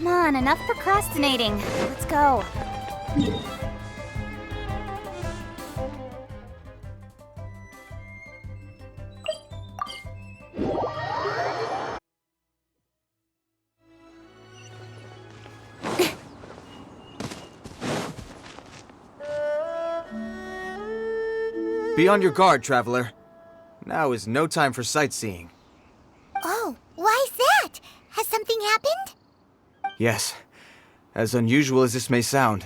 Come on, enough procrastinating. Let's go. Be on your guard, traveler. Now is no time for sightseeing. Oh, why's that? Has something happened? Yes. As unusual as this may sound,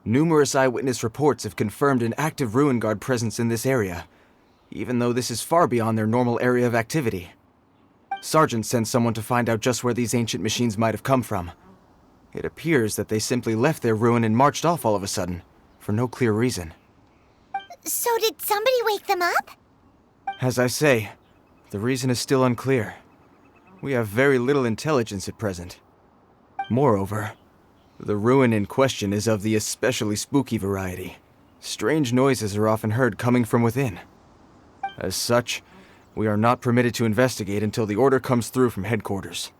numerous eyewitness reports have confirmed an active Ruin Guard presence in this area, even though this is far beyond their normal area of activity. Sergeant sent someone to find out just where these ancient machines might have come from. It appears that they simply left their ruin and marched off all of a sudden, for no clear reason. So did somebody wake them up? As I say, the reason is still unclear. We have very little intelligence at present. Moreover, the ruin in question is of the especially spooky variety. Strange noises are often heard coming from within. As such, we are not permitted to investigate until the order comes through from headquarters.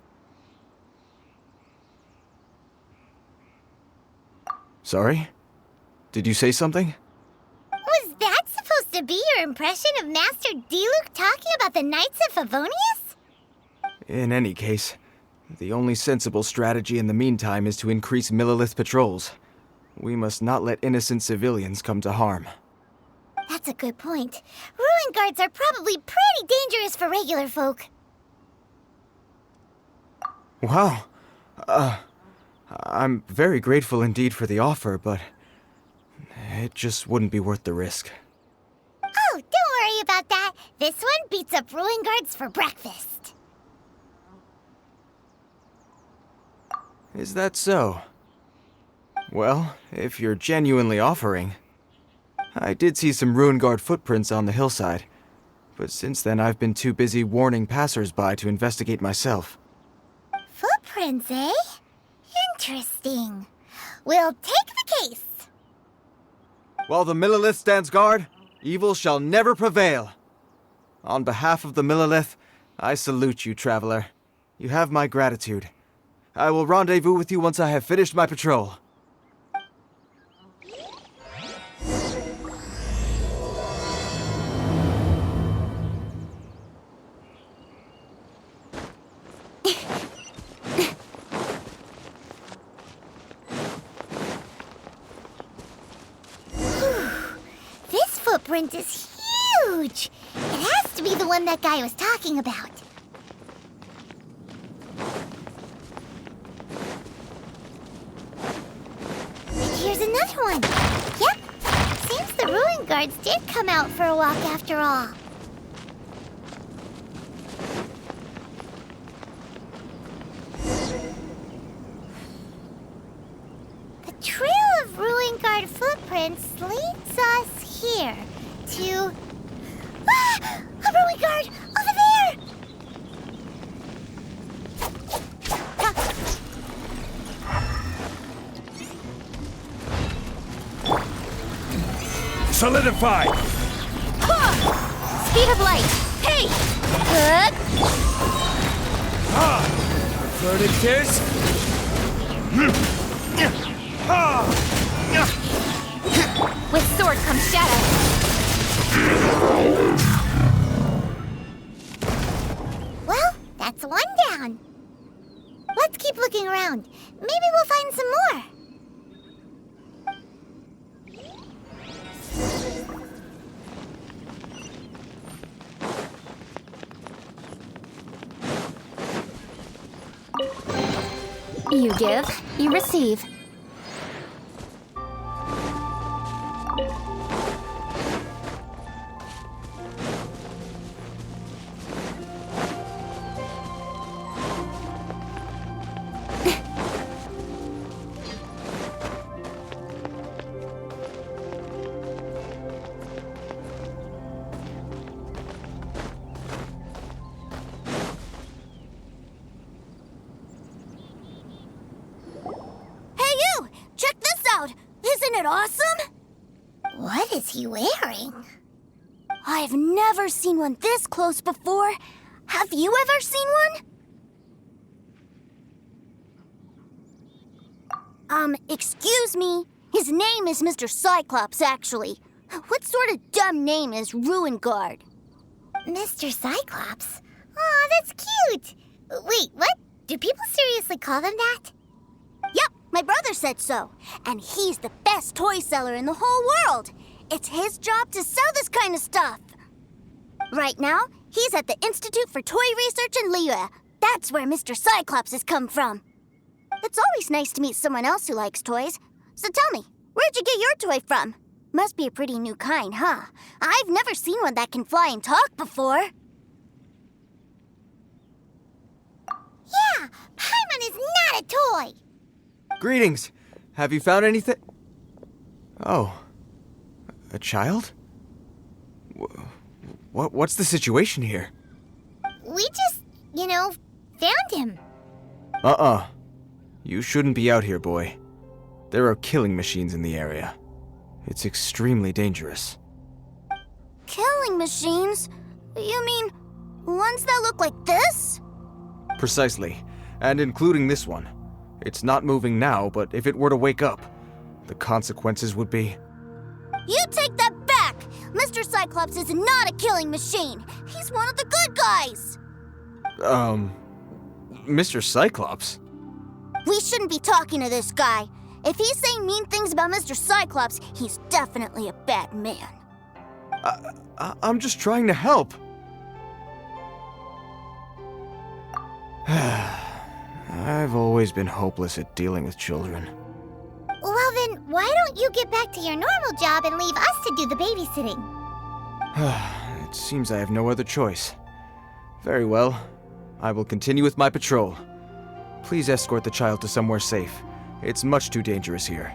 Sorry? Did you say something? Was that supposed to be your impression of Master Diluc talking about the Knights of Favonius? In any case, the only sensible strategy in the meantime is to increase Millilith patrols. We must not let innocent civilians come to harm. That's a good point. Ruin guards are probably pretty dangerous for regular folk. Wow. I'm very grateful indeed for the offer, but it just wouldn't be worth the risk. Oh, don't worry about that. This one beats up ruin guards for breakfast. Is that so? Well, if you're genuinely offering... I did see some Ruin Guard footprints on the hillside, but since then I've been too busy warning passers-by to investigate myself. Footprints, eh? Interesting. We'll take the case. While the Millilith stands guard, evil shall never prevail. On behalf of the Millilith, I salute you, traveler. You have my gratitude. I will rendezvous with you once I have finished my patrol. This footprint is huge. It has to be the one that guy was talking about. And here's another one. Yep. Seems the ruin guards did come out for a walk after all. The trail of ruin guard footprints leads us here to... Ah! A ruin guard! Over there! Solidify! Speed of light. Hey! Good. Verdictus! With sword comes shadow. Well, that's one down. Let's keep looking around. Maybe we'll find some more. You give, you receive. Isn't it awesome? What is he wearing? I've never seen one this close before. Have you ever seen one? Excuse me. His name is Mr. Cyclops, actually. What sort of dumb name is Ruin Guard? Mr. Cyclops? Aw, that's cute. Wait, what? Do people seriously call them that? Yep, my brother said so. And he's the best toy seller in the whole world. It's his job to sell this kind of stuff. Right now, he's at the Institute for Toy Research in Liyue. That's where Mr. Cyclops has come from. It's always nice to meet someone else who likes toys. So tell me, where'd you get your toy from? Must be a pretty new kind, huh? I've never seen one that can fly and talk before. Yeah, Paimon is not a toy. Greetings. Have you found anything? Oh. A child? What's the situation here? We just, found him. You shouldn't be out here, boy. There are killing machines in the area. It's extremely dangerous. Killing machines? You mean ones that look like this? Precisely. And including this one. It's not moving now, but if it were to wake up, the consequences would be... You take that back! Mr. Cyclops is not a killing machine. He's one of the good guys. Mr. Cyclops? We shouldn't be talking to this guy. If he's saying mean things about Mr. Cyclops, he's definitely a bad man. I'm just trying to help. I've always been hopeless at dealing with children. Well then, why don't you get back to your normal job and leave us to do the babysitting? It seems I have no other choice. Very well. I will continue with my patrol. Please escort the child to somewhere safe. It's much too dangerous here.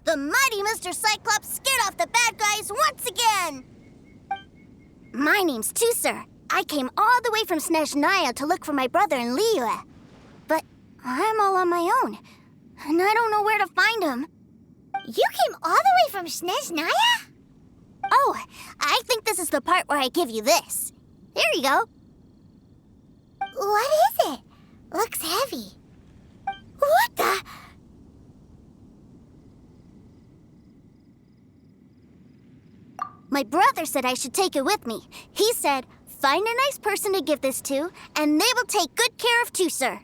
The mighty Mr. Cyclops scared off the bad guys once again! My name's Tusser. I came all the way from Snezhnaya to look for my brother in Liyue. But I'm all on my own, and I don't know where to find him. You came all the way from Snezhnaya? Oh, I think this is the part where I give you this. Here you go. What is it? Looks heavy. What the... My brother said I should take it with me. He said, find a nice person to give this to, and they will take good care of Tusser.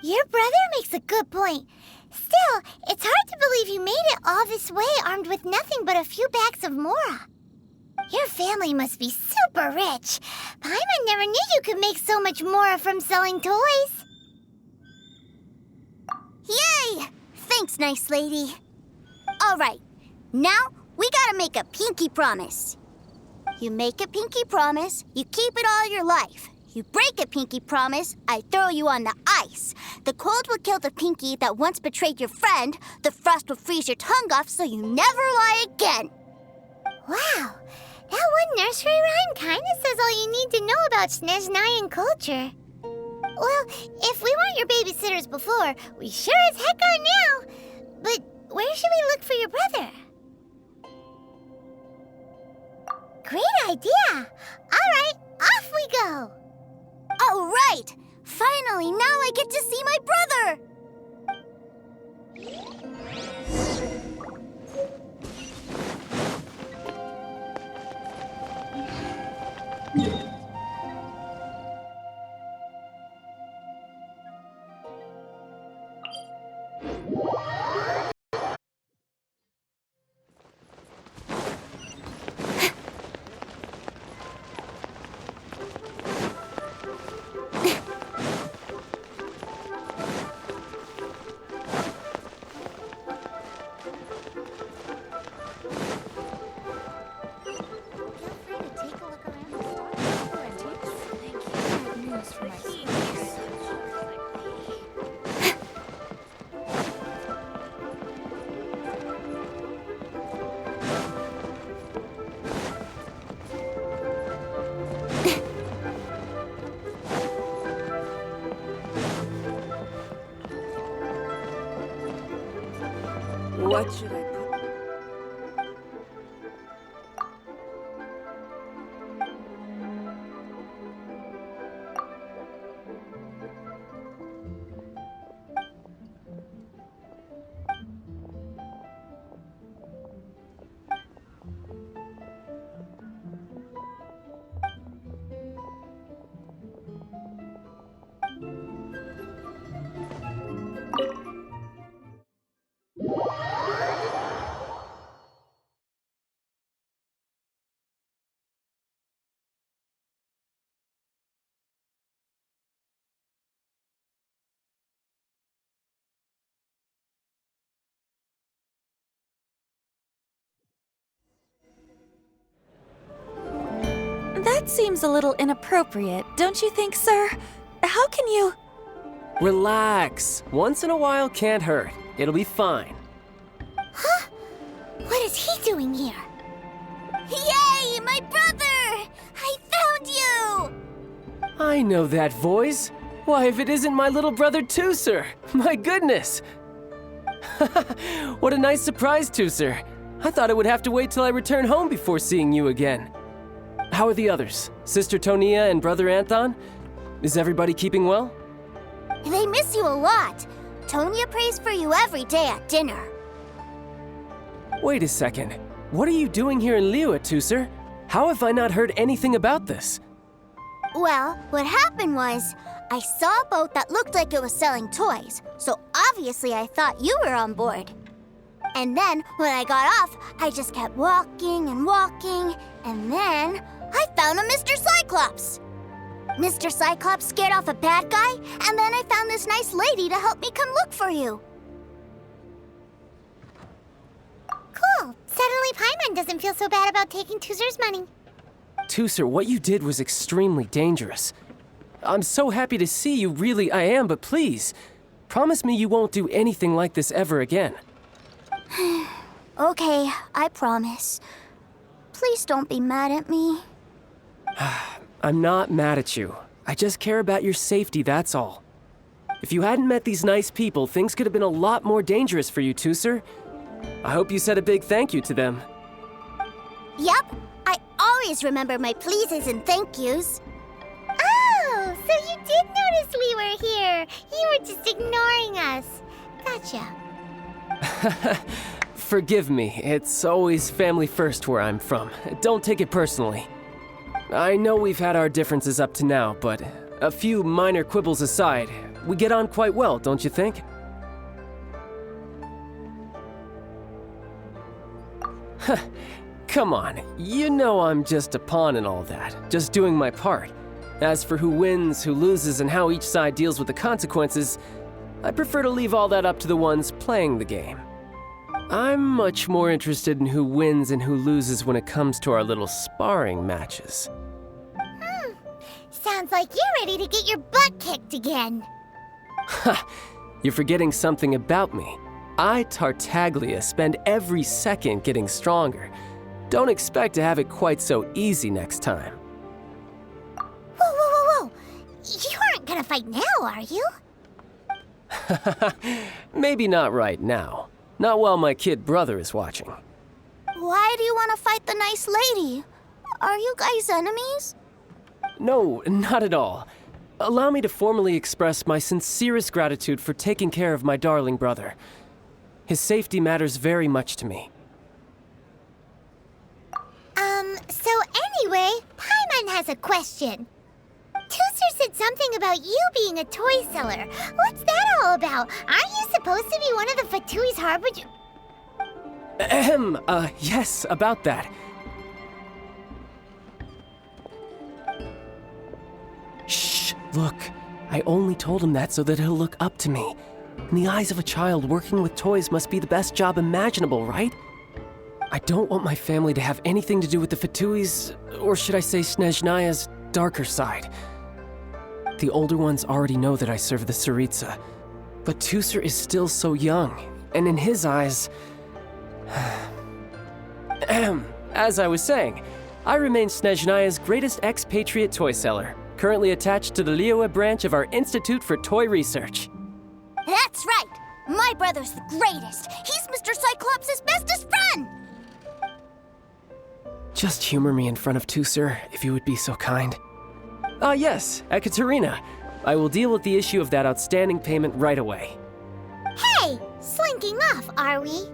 Your brother makes a good point. Still, it's hard to believe you made it all this way armed with nothing but a few bags of Mora. Your family must be super rich. Paimon never knew you could make so much Mora from selling toys. Yay! Thanks, nice lady. All right, now we gotta make a pinky promise. You make a pinky promise, you keep it all your life. You break a pinky promise, I throw you on the ice. The cold will kill the pinky that once betrayed your friend. The frost will freeze your tongue off so you never lie again. Wow, that one nursery rhyme kinda says all you need to know about Snezhnayan culture. Well, if we weren't your babysitters before, we sure as heck are now. But where should we look for your brother? Great idea! All right, off we go! All right! Finally, now I get to see my brother! What should I put? That seems a little inappropriate, don't you think, sir? How can you... Relax. Once in a while can't hurt. It'll be fine. Huh? What is he doing here? Yay, my brother! I found you! I know that voice. Why, if it isn't my little brother Tooser! My goodness! What a nice surprise, Tooser. I thought I would have to wait till I return home before seeing you again. How are the others? Sister Tonia and Brother Anthon? Is everybody keeping well? They miss you a lot. Tonya prays for you every day at dinner. Wait a second. What are you doing here in Liyue, Tooser? How have I not heard anything about this? Well, what happened was, I saw a boat that looked like it was selling toys, so obviously I thought you were on board. And then, when I got off, I just kept walking and walking, and then I found a Mr. Cyclops. Mr. Cyclops scared off a bad guy, and then I found this nice lady to help me come look for you. Cool. Suddenly Paimon doesn't feel so bad about taking Tooser's money. Tooser, what you did was extremely dangerous. I'm so happy to see you, really I am, but please, promise me you won't do anything like this ever again. Okay, I promise. Please don't be mad at me. I'm not mad at you. I just care about your safety, that's all. If you hadn't met these nice people, things could have been a lot more dangerous for you, Tooser. I hope you said a big thank you to them. Yep, I always remember my pleases and thank yous. Oh, so you did notice we were here. You were just ignoring us. Gotcha. Forgive me, it's always family first where I'm from. Don't take it personally. I know we've had our differences up to now, but a few minor quibbles aside, we get on quite well, don't you think? Come on, you know I'm just a pawn and all that, just doing my part. As for who wins, who loses, and how each side deals with the consequences, I prefer to leave all that up to the ones playing the game. I'm much more interested in who wins and who loses when it comes to our little sparring matches. Sounds like you're ready to get your butt kicked again. Ha! You're forgetting something about me. I, Tartaglia, spend every second getting stronger. Don't expect to have it quite so easy next time. Whoa. You aren't gonna fight now, are you? Maybe not right now. Not while my kid brother is watching. Why do you want to fight the nice lady? Are you guys enemies? No, not at all. Allow me to formally express my sincerest gratitude for taking care of my darling brother. His safety matters very much to me. So anyway, Paimon has a question. Tooser said something about you being a toy seller. What's that all about? Aren't you supposed to be one of the Fatui's harbinger? Yes, about that. Shh, look. I only told him that so that he'll look up to me. In the eyes of a child, working with toys must be the best job imaginable, right? I don't want my family to have anything to do with the Fatui's, or should I say Snezhnaya's, darker side. The older ones already know that I serve the Tsaritsa, but Tooser is still so young, and in his eyes... As I was saying, I remain Snezhnaya's greatest expatriate toy seller, currently attached to the Liyue branch of our Institute for Toy Research. That's right! My brother's the greatest! He's Mr. Cyclops' bestest friend! Just humor me in front of Tooser, if you would be so kind. Ah, yes, Ekaterina. I will deal with the issue of that outstanding payment right away. Hey, slinking off, are we?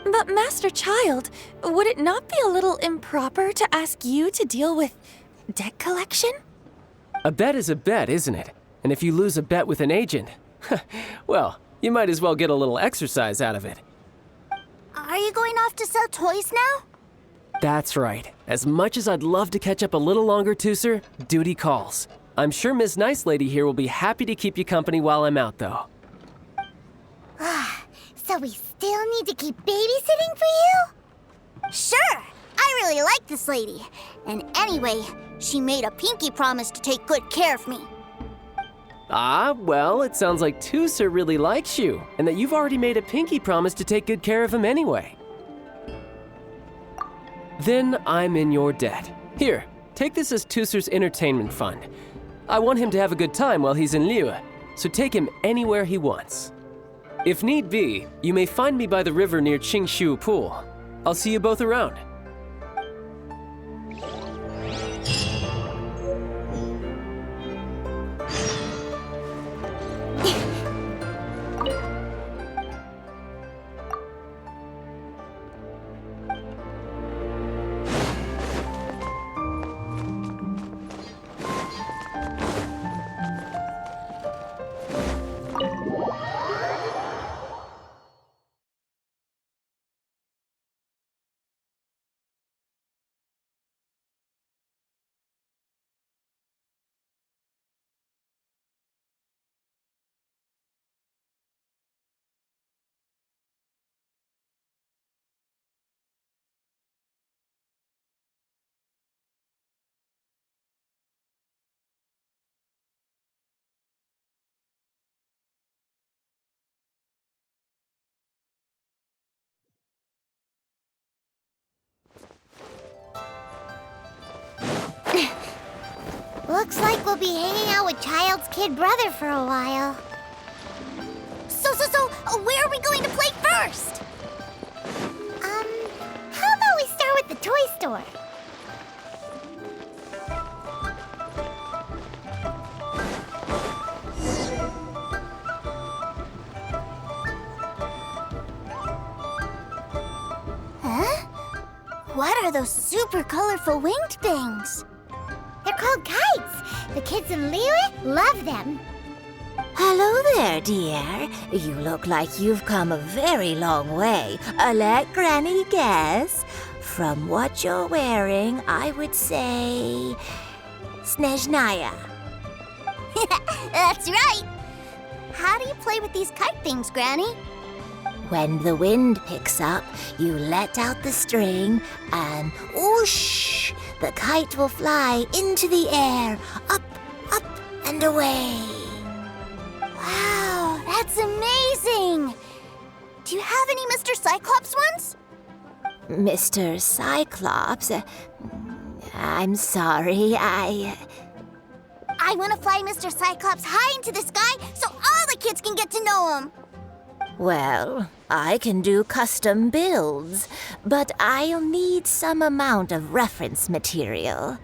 But Master Childe, would it not be a little improper to ask you to deal with debt collection? A bet is a bet, isn't it? And if you lose a bet with an agent, well, you might as well get a little exercise out of it. Are you going off to sell toys now? That's right. As much as I'd love to catch up a little longer, Tooser, duty calls. I'm sure Miss Nice Lady here will be happy to keep you company while I'm out, though. So we still need to keep babysitting for you? Sure! I really like this lady. And anyway, She made a pinky promise to take good care of me. Ah, well, it sounds like Tooser really likes you, and that you've already made a pinky promise to take good care of him anyway. Then I'm in your debt. Here, take this as Tooser's entertainment fund. I want him to have a good time while he's in Liyue, so take him anywhere he wants. If need be, you may find me by the river near Qingshu Pool. I'll see you both around. Looks like we'll be hanging out with Childe's kid brother for a while. So, where are we going to play first? How about we start with the toy store? Huh? What are those super colorful winged things? They're called kites. The kids in Liyue love them. Hello there, dear. You look like you've come a very long way. Let Granny guess. From what you're wearing, I would say... Snezhnaya. That's right. How do you play with these kite things, Granny? When the wind picks up, you let out the string and whoosh! The kite will fly into the air, up, up, and away. Wow, that's amazing! Do you have any Mr. Cyclops ones? Mr. Cyclops, I'm sorry, I want to fly Mr. Cyclops high into the sky so all the kids can get to know him. Well, I can do custom builds, but I'll need some amount of reference material.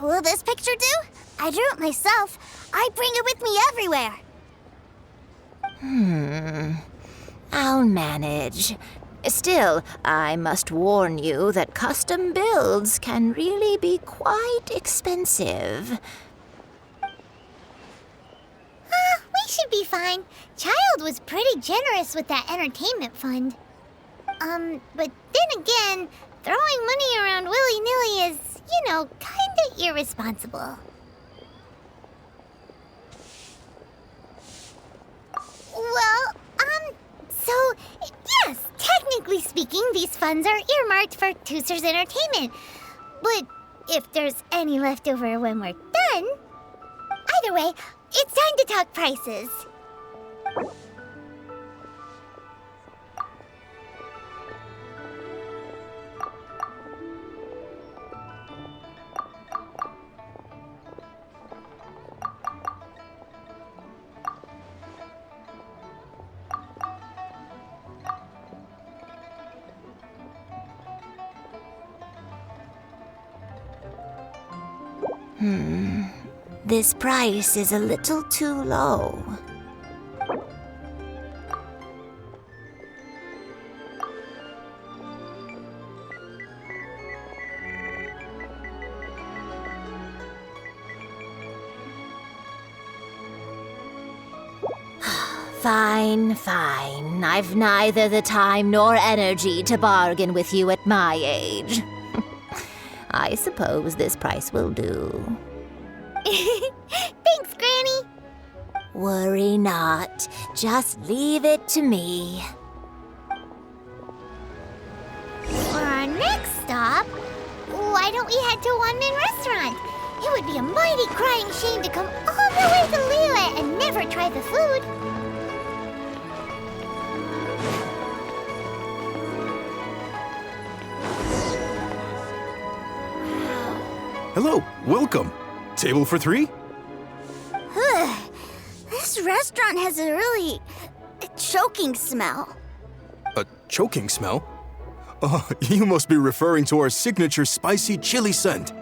Will this picture do? I drew it myself. I bring it with me everywhere. I'll manage. Still, I must warn you that custom builds can really be quite expensive. We should be fine. Childe was pretty generous with that entertainment fund. But then again, throwing money around willy-nilly is, kinda irresponsible. Well, so, yes, technically speaking, these funds are earmarked for Tooser's entertainment. But if there's any left over when we're done... Either way, it's time to talk prices. This price is a little too low. Fine. I've neither the time nor energy to bargain with you at my age. I suppose this price will do. Thanks, Granny. Worry not. Just leave it to me. For our next stop, why don't we head to Wanmin Restaurant? It would be a mighty crying shame to come all the way to Liyue and never try the food. Hello, welcome. Table for 3? This restaurant has a really choking smell. A choking smell? Oh, you must be referring to our signature spicy chili scent.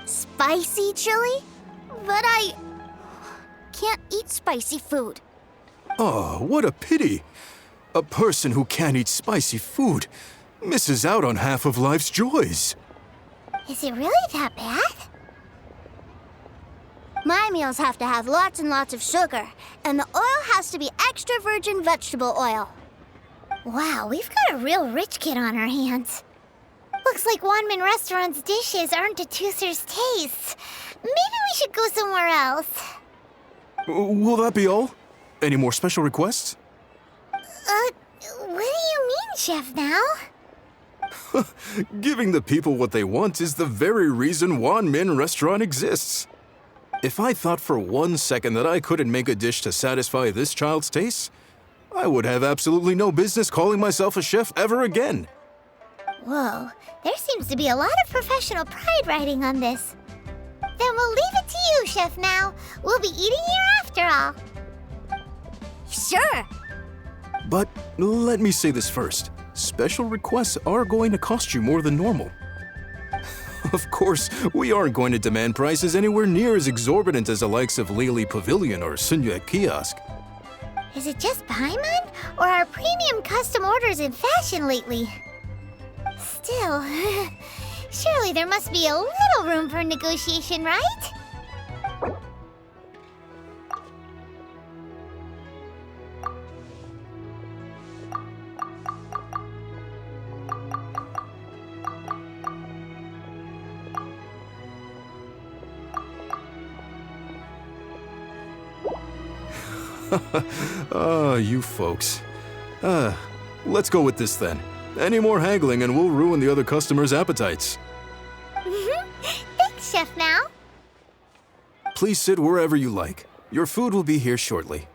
Spicy chili? But I can't eat spicy food. Oh, what a pity. A person who can't eat spicy food misses out on half of life's joys. Is it really that bad? My meals have to have lots and lots of sugar, and the oil has to be extra virgin vegetable oil. Wow, we've got a real rich kid on our hands. Looks like Wanmin Restaurant's dishes aren't to Tooser's taste. Maybe we should go somewhere else. Will that be all? Any more special requests? What do you mean, Chef Now? Giving the people what they want is the very reason Wanmin Restaurant exists. If I thought for 1 second that I couldn't make a dish to satisfy this child's taste, I would have absolutely no business calling myself a chef ever again. Whoa, there seems to be a lot of professional pride riding on this. Then we'll leave it to you, Chef Now. We'll be eating here after all. Sure. But let me say this first. Special requests are going to cost you more than normal. Of course, we aren't going to demand prices anywhere near as exorbitant as the likes of Lily Pavilion or Sunya Kiosk. Is it just Paimon, or are premium custom orders in fashion lately? Still, surely there must be a little room for negotiation, right? You folks. Let's go with this then. Any more haggling and we'll ruin the other customers' appetites. Thanks, Chef Now. Please sit wherever you like. Your food will be here shortly.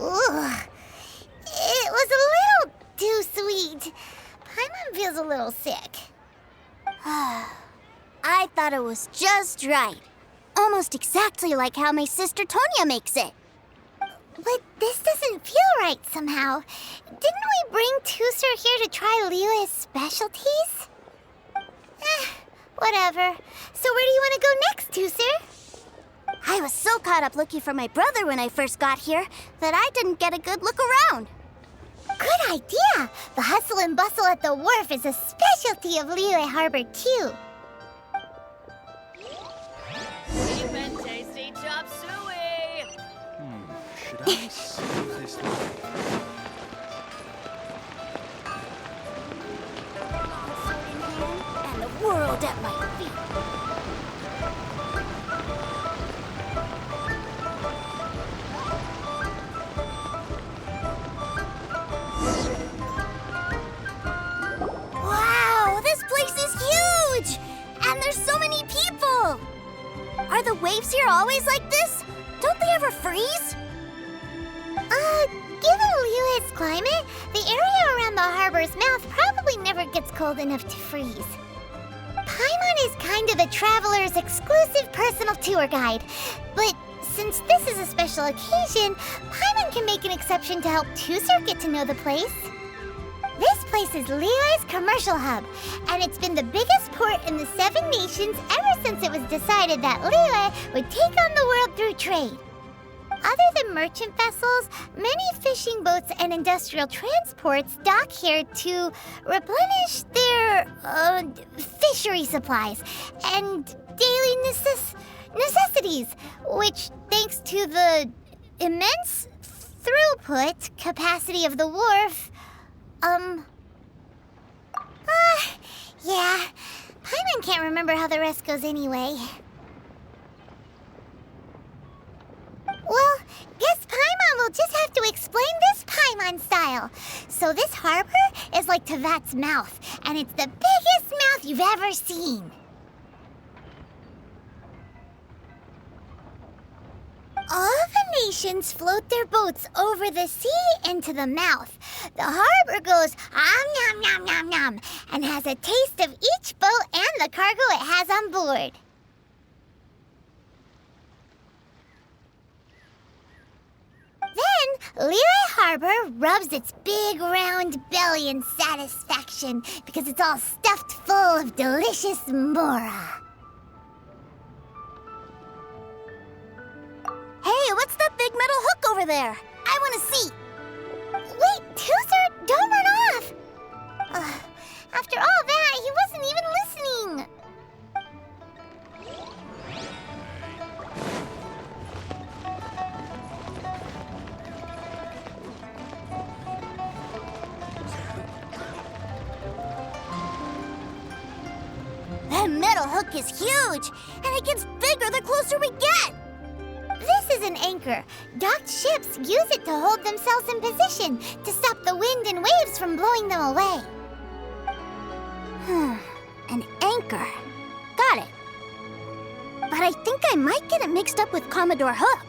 Ugh. It was a little too sweet. Paimon feels a little sick. I thought it was just right. Almost exactly like how my sister Tonya makes it. But this doesn't feel right somehow. Didn't we bring Tooser here to try Liyue's specialties? Whatever. So where do you want to go next, Tooser? I was so caught up looking for my brother when I first got here that I didn't get a good look around. Good idea! The hustle and bustle at the wharf is a specialty of Liyue Harbor, too. Deep and tasty chop suey! Should I save this one? And the world at my feet. Wow, this place is huge! And there's so many people! Are the waves here always like this? Don't they ever freeze? Given Liyue's climate, the area around the harbor's mouth probably never gets cold enough to freeze. Paimon is kind of the traveler's exclusive personal tour guide, but since this is a special occasion, Paimon can make an exception to help Tooser get to know the place. This place is Liyue's commercial hub, and it's been the biggest port in the 7 nations ever since it was decided that Liyue would take on the world through trade. Other than merchant vessels, many fishing boats and industrial transports dock here to replenish their fishery supplies and daily necessities, which, thanks to the immense throughput capacity of the wharf, yeah, Paimon can't remember how the rest goes anyway. just have to explain this Paimon style. So this harbor is like Tevat's mouth, and it's the biggest mouth you've ever seen. All the nations float their boats over the sea into the mouth. The harbor goes nom nom nom nom and has a taste of each boat and the cargo it has on board. Then, Liyue Harbor rubs its big round belly in satisfaction because it's all stuffed full of delicious mora. Hey, what's that big metal hook over there? I want to see. Wait, Tooser, don't run off! After all that, he wasn't even listening. That metal hook is huge, and it gets bigger the closer we get. This is an anchor. Docked ships use it to hold themselves in position to stop the wind and waves from blowing them away. An anchor. Got it. But I think I might get it mixed up with Commodore Hook.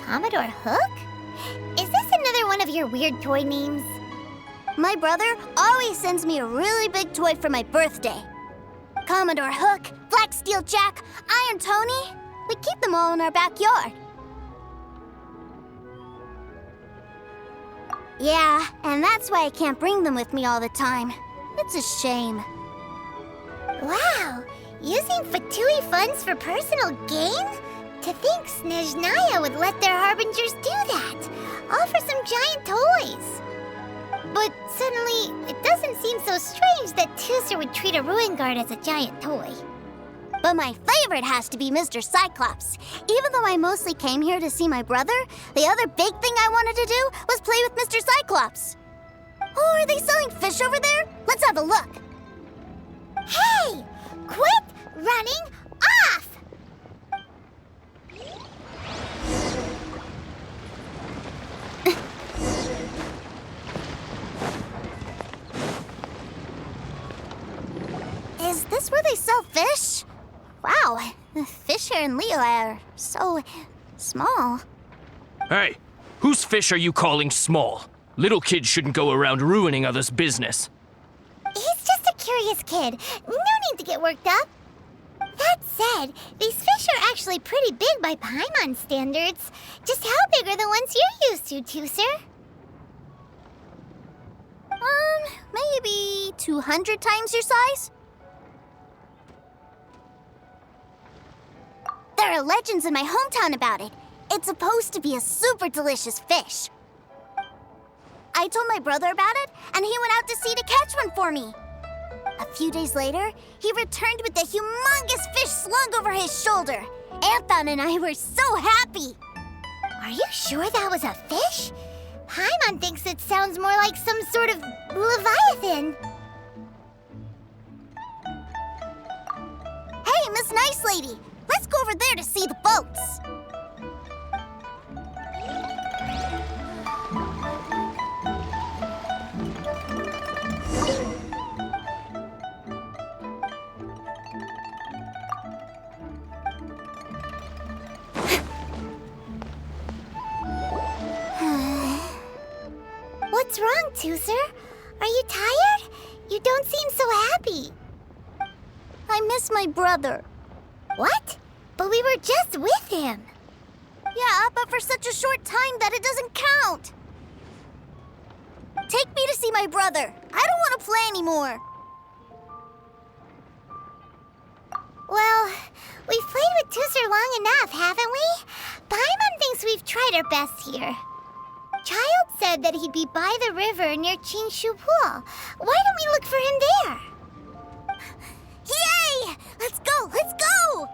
Commodore Hook? Is this another one of your weird toy names? My brother always sends me a really big toy for my birthday. Commodore Hook, Black Steel Jack, Iron Tony. We keep them all in our backyard. Yeah, and that's why I can't bring them with me all the time. It's a shame. Wow! Using Fatui funds for personal gain? To think Snezhnaya would let their harbingers do that, all for some giant toys. But suddenly, it doesn't seem so strange that Tooser would treat a ruin guard as a giant toy. But my favorite has to be Mr. Cyclops. Even though I mostly came here to see my brother, the other big thing I wanted to do was play with Mr. Cyclops. Oh, are they selling fish over there? Let's have a look. Hey! Quit running off! Is this where they sell fish? Wow, the fish here in Liyue are so small. Hey, whose fish are you calling small? Little kids shouldn't go around ruining others' business. He's just a curious kid. No need to get worked up. That said, these fish are actually pretty big by Paimon standards. Just how big are the ones you're used to, Tooser? Maybe 200 times your size? There are legends in my hometown about it. It's supposed to be a super delicious fish. I told my brother about it, and he went out to sea to catch one for me. A few days later, he returned with a humongous fish slung over his shoulder. Anton and I were so happy. Are you sure that was a fish? Paimon thinks it sounds more like some sort of leviathan. Hey, Miss Nice Lady, let's go over there to see the boats. What's wrong, Tooser? Are you tired? You don't seem so happy. I miss my brother. What? But we were just with him. Yeah, but for such a short time that it doesn't count. Take me to see my brother. I don't want to play anymore. Well, we've played with Tooser long enough, haven't we? Paimon thinks we've tried our best here. Childe said that he'd be by the river near Chinshu Pool. Why don't we look for him there? Yay! Let's go! Let's go!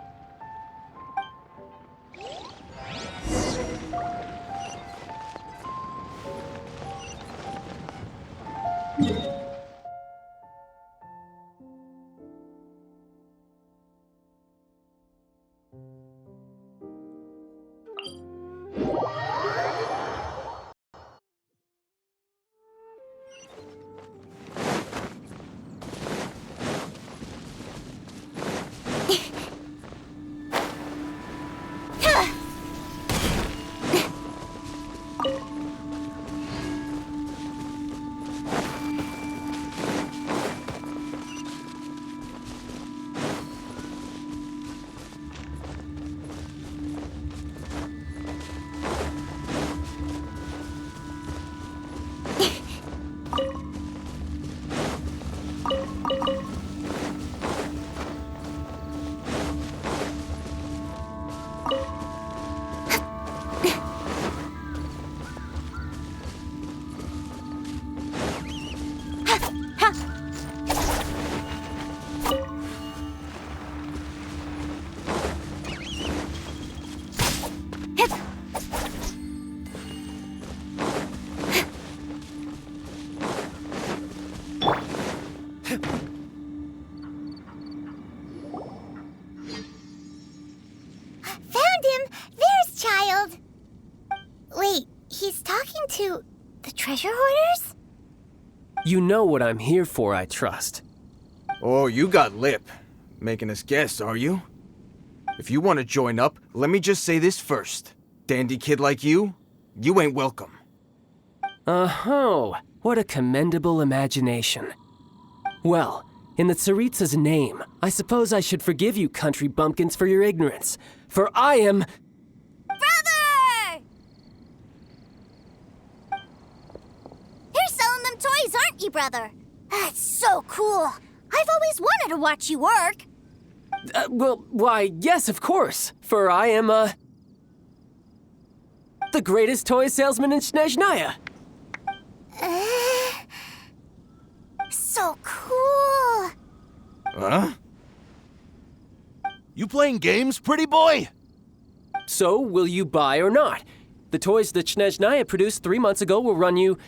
Found him! There's Childe! Wait, he's talking to the treasure hoarders? You know what I'm here for, I trust. Oh, you got lip. Making us guess, are you? If you want to join up, let me just say this first. Dandy kid like you ain't welcome. Oh, what a commendable imagination. Well, in the Tsaritsa's name, I suppose I should forgive you country bumpkins for your ignorance, for I am... Brother! You're selling them toys, aren't you, brother? That's so cool. I've always wanted to watch you work. Why, yes, of course, for I am, the greatest toy salesman in Snezhnaya. So cool. Huh? You playing games, pretty boy? So, will you buy or not? The toys that Snezhnaya produced 3 months ago will run you,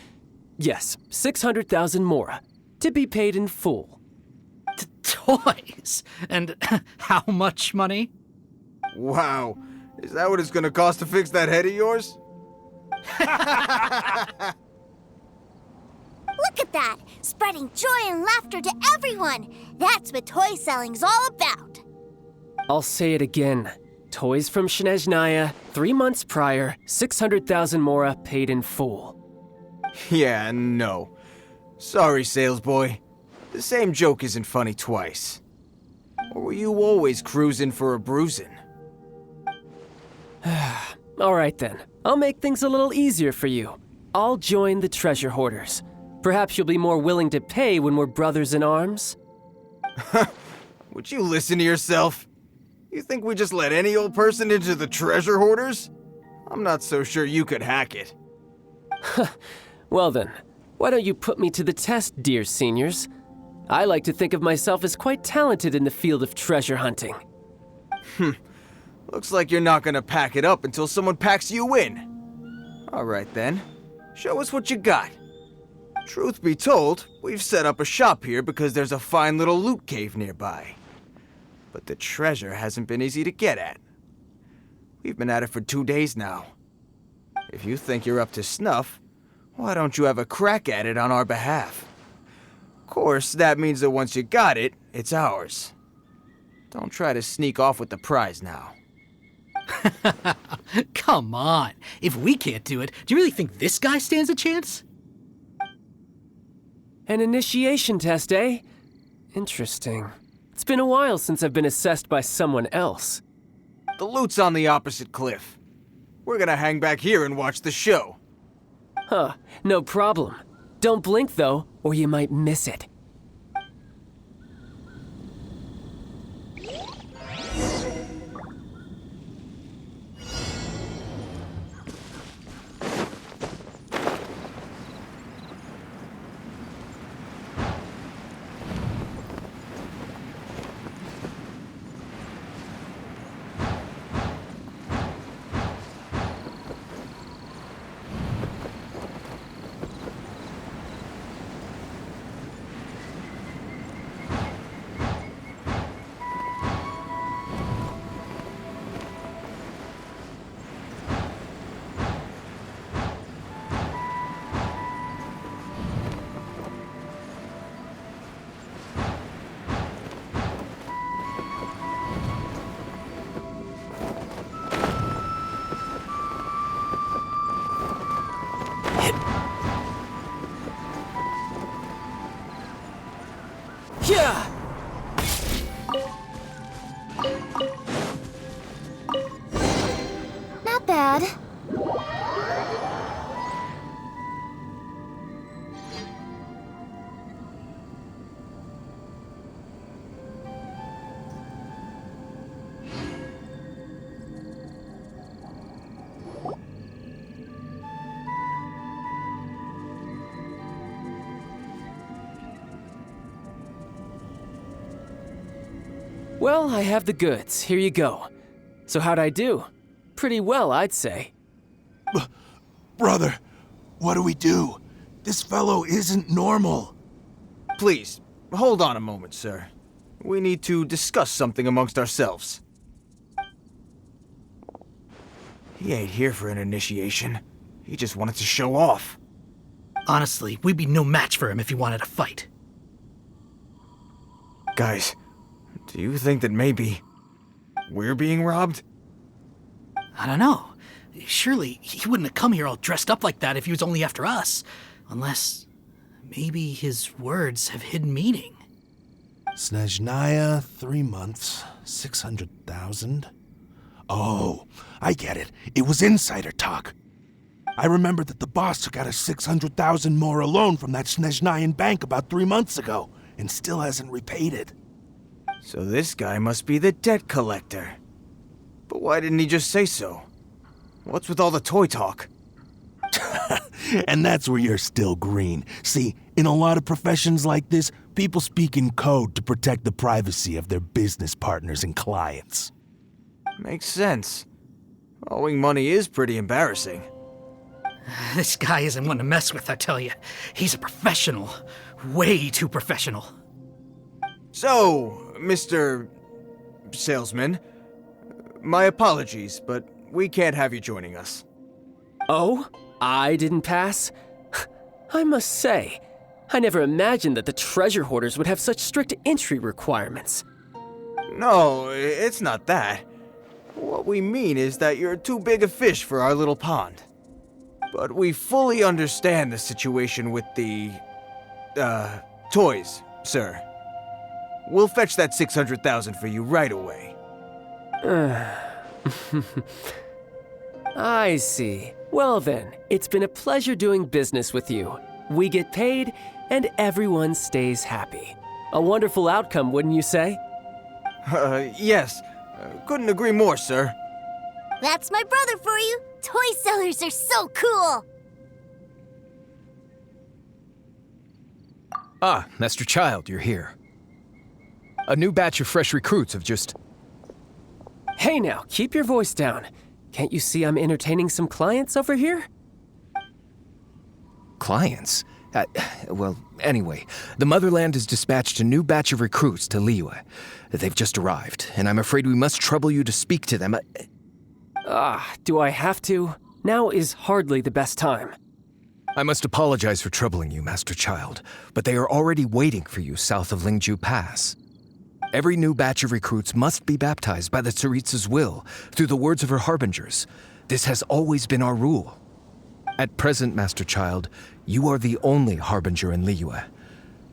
yes, 600,000 mora, to be paid in full. Toys? And how much money? Wow. Is that what it's gonna cost to fix that head of yours? Look at that! Spreading joy and laughter to everyone! That's what toy selling's all about! I'll say it again. Toys from Snezhnaya, 3 months prior, 600,000 mora paid in full. Yeah, no. Sorry, sales boy. The same joke isn't funny twice. Or were you always cruising for a bruising? All right then, I'll make things a little easier for you. I'll join the treasure hoarders. Perhaps you'll be more willing to pay when we're brothers in arms? Would you listen to yourself? You think we just let any old person into the treasure hoarders? I'm not so sure you could hack it. Well then, why don't you put me to the test, dear seniors? I like to think of myself as quite talented in the field of treasure hunting. Looks like you're not gonna pack it up until someone packs you in. All right then, show us what you got. Truth be told, we've set up a shop here because there's a fine little loot cave nearby. But the treasure hasn't been easy to get at. We've been at it for 2 days now. If you think you're up to snuff, why don't you have a crack at it on our behalf? Of course, that means that once you got it, it's ours. Don't try to sneak off with the prize now. Come on. If we can't do it, do you really think this guy stands a chance? An initiation test, eh? Interesting. It's been a while since I've been assessed by someone else. The loot's on the opposite cliff. We're gonna hang back here and watch the show. Huh, no problem. Don't blink though, or you might miss it. Yeah! Not bad. Well, I have the goods. Here you go. So how'd I do? Pretty well, I'd say. Brother, what do we do? This fellow isn't normal. Please, hold on a moment, sir. We need to discuss something amongst ourselves. He ain't here for an initiation. He just wanted to show off. Honestly, we'd be no match for him if he wanted to fight. Guys, do you think that maybe we're being robbed? I don't know. Surely he wouldn't have come here all dressed up like that if he was only after us. Unless maybe his words have hidden meaning. Snezhnaya, 3 months, 600,000. Oh, I get it. It was insider talk. I remember that the boss took out a 600,000 more loan from that Snezhnayan bank about 3 months ago, and still hasn't repaid it. So this guy must be the debt collector. But why didn't he just say so? What's with all the toy talk? And that's where you're still green. See, in a lot of professions like this, people speak in code to protect the privacy of their business partners and clients. Makes sense. Owing money is pretty embarrassing. This guy isn't one to mess with, I tell you. He's a professional. Way too professional. So, Mr. Salesman, my apologies, but we can't have you joining us. Oh? I didn't pass? I must say, I never imagined that the treasure hoarders would have such strict entry requirements. No, it's not that. What we mean is that you're too big a fish for our little pond. But we fully understand the situation with the, toys, sir. We'll fetch that 600,000 for you right away. I see. Well then, it's been a pleasure doing business with you. We get paid, and everyone stays happy. A wonderful outcome, wouldn't you say? Yes. Couldn't agree more, sir. That's my brother for you. Toy sellers are so cool. Ah, Master Childe, you're here. A new batch of fresh recruits have just... Hey now, keep your voice down. Can't you see I'm entertaining some clients over here? Clients? Well, anyway, the Motherland has dispatched a new batch of recruits to Liyue. They've just arrived, and I'm afraid we must trouble you to speak to them. Do I have to? Now is hardly the best time. I must apologize for troubling you, Master Childe, but they are already waiting for you south of Lingju Pass. Every new batch of recruits must be baptized by the Tsaritsa's will, through the words of her harbingers. This has always been our rule. At present, Master Childe, you are the only harbinger in Liyue.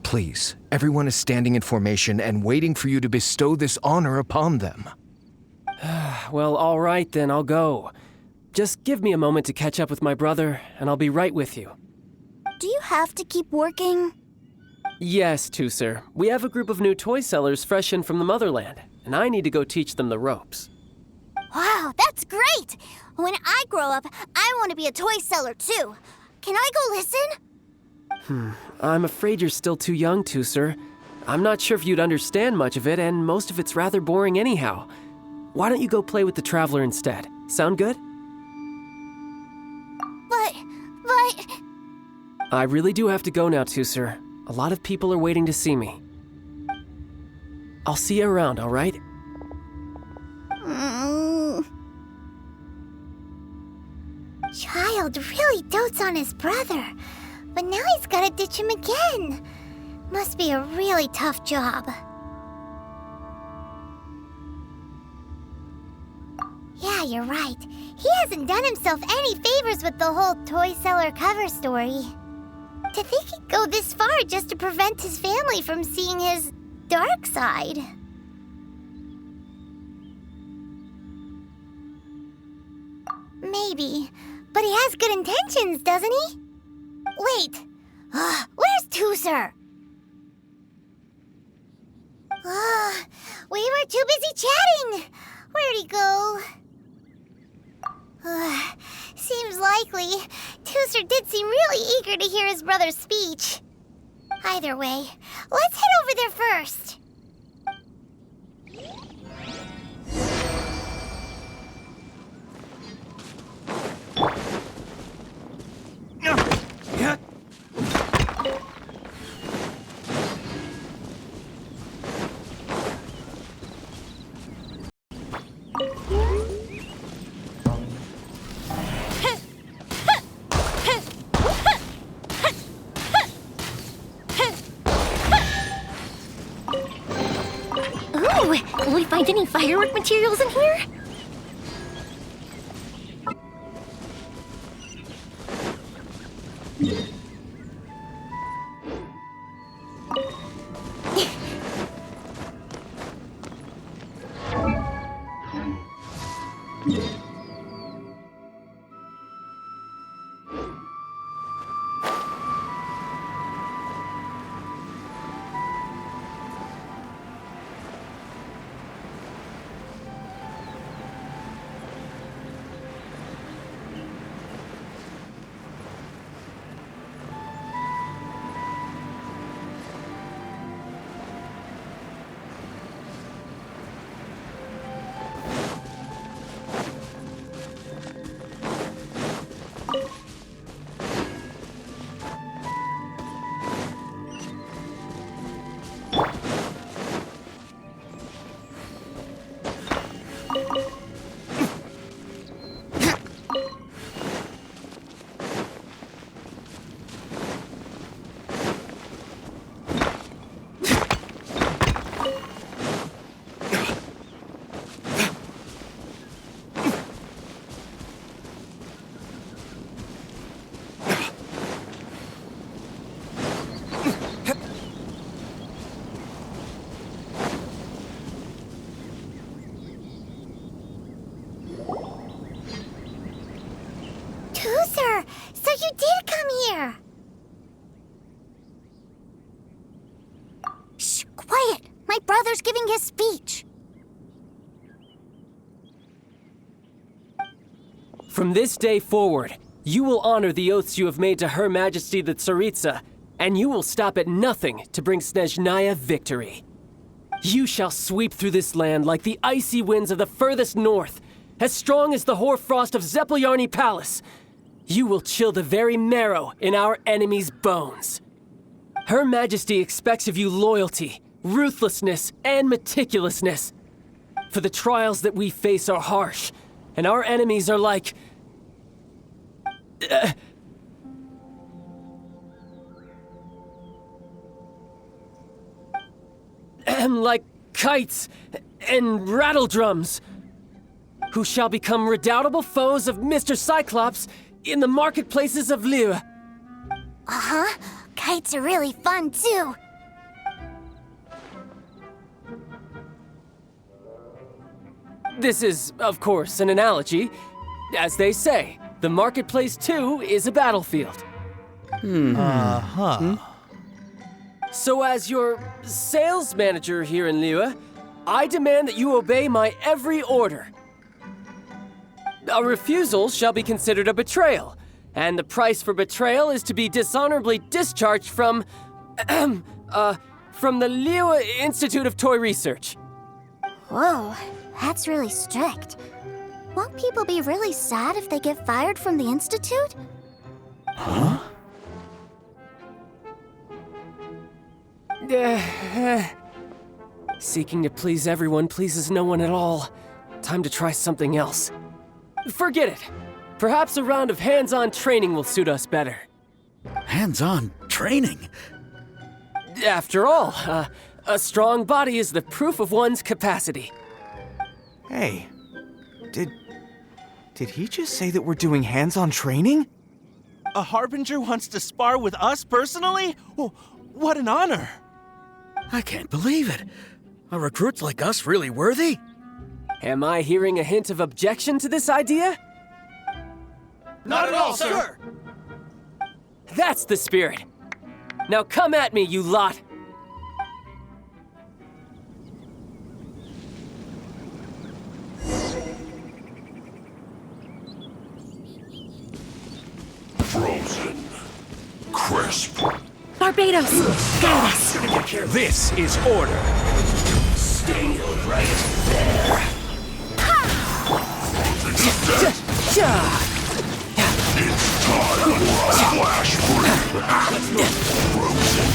Please, everyone is standing in formation and waiting for you to bestow this honor upon them. Well, all right then, I'll go. Just give me a moment to catch up with my brother, and I'll be right with you. Do you have to keep working? Yes, Sir. We have a group of new toy sellers fresh in from the Motherland, and I need to go teach them the ropes. Wow, that's great! When I grow up, I want to be a toy seller too. Can I go listen? I'm afraid you're still too young, Sir. I'm not sure if you'd understand much of it, and most of it's rather boring anyhow. Why don't you go play with the Traveler instead? Sound good? But... I really do have to go now, Sir. A lot of people are waiting to see me. I'll see you around, all right? Childe really dotes on his brother, but now he's gotta ditch him again. Must be a really tough job. Yeah, you're right. He hasn't done himself any favors with the whole toy seller cover story. To think he'd go this far just to prevent his family from seeing his dark side. Maybe. But he has good intentions, doesn't he? Wait. Where's Tooser? We were too busy chatting. Where'd he go? Seems likely. Tooser did seem really eager to hear his brother's speech. Either way, let's head over there first. Will we find any firework materials in here? So you did come here! Shh, quiet! My brother's giving his speech. From this day forward, you will honor the oaths you have made to Her Majesty the Tsaritsa, and you will stop at nothing to bring Snezhnaya victory. You shall sweep through this land like the icy winds of the furthest north, as strong as the hoarfrost of Zepelyarny Palace. You will chill the very marrow in our enemies' bones. Her Majesty expects of you loyalty, ruthlessness, and meticulousness. For the trials that we face are harsh, and our enemies are like... like kites and rattledrums, who shall become redoubtable foes of Mr. Cyclops in the marketplaces of Liyue. Uh-huh. Kites are really fun, too. This is, of course, an analogy. As they say, the marketplace, too, is a battlefield. So as your sales manager here in Liyue, I demand that you obey my every order. A refusal shall be considered a betrayal, and the price for betrayal is to be dishonorably discharged from the Liyue Institute of Toy Research. Whoa, that's really strict. Won't people be really sad if they get fired from the Institute? Huh? Seeking to please everyone pleases no one at all. Time to try something else. Forget it. Perhaps a round of hands-on training will suit us better. Hands-on training? After all, a strong body is the proof of one's capacity. Hey, did he just say that we're doing hands-on training? A Harbinger wants to spar with us personally? Oh, what an honor! I can't believe it. Are recruits like us really worthy? Am I hearing a hint of objection to this idea? Not at all, sir! That's the spirit. Now come at me, you lot! Frozen. Crisp. Barbados, guide us. This is order. Stay right there. It's time for a flash break. Frozen.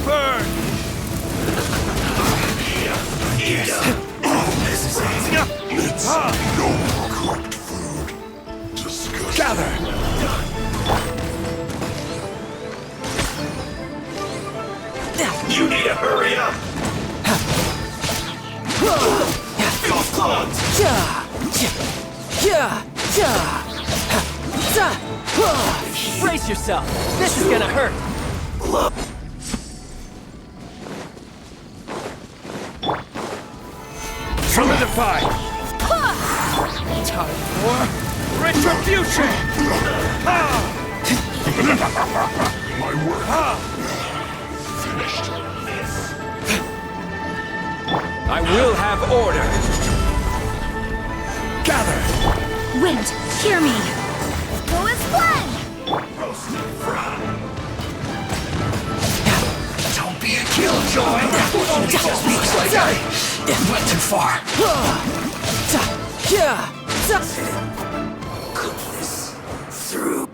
Burn! This is easy. It's no cooked food. Disgusting. Gather! You need to hurry up. Feel clogged. Brace yourself. This is gonna hurt. Solidify! Time for retribution! My work. Finished. I will have order. Gather! Wind, hear me. Go as planned! Roasted fry. Don't be a killjoy. It just looks like I went too far. Cook this through.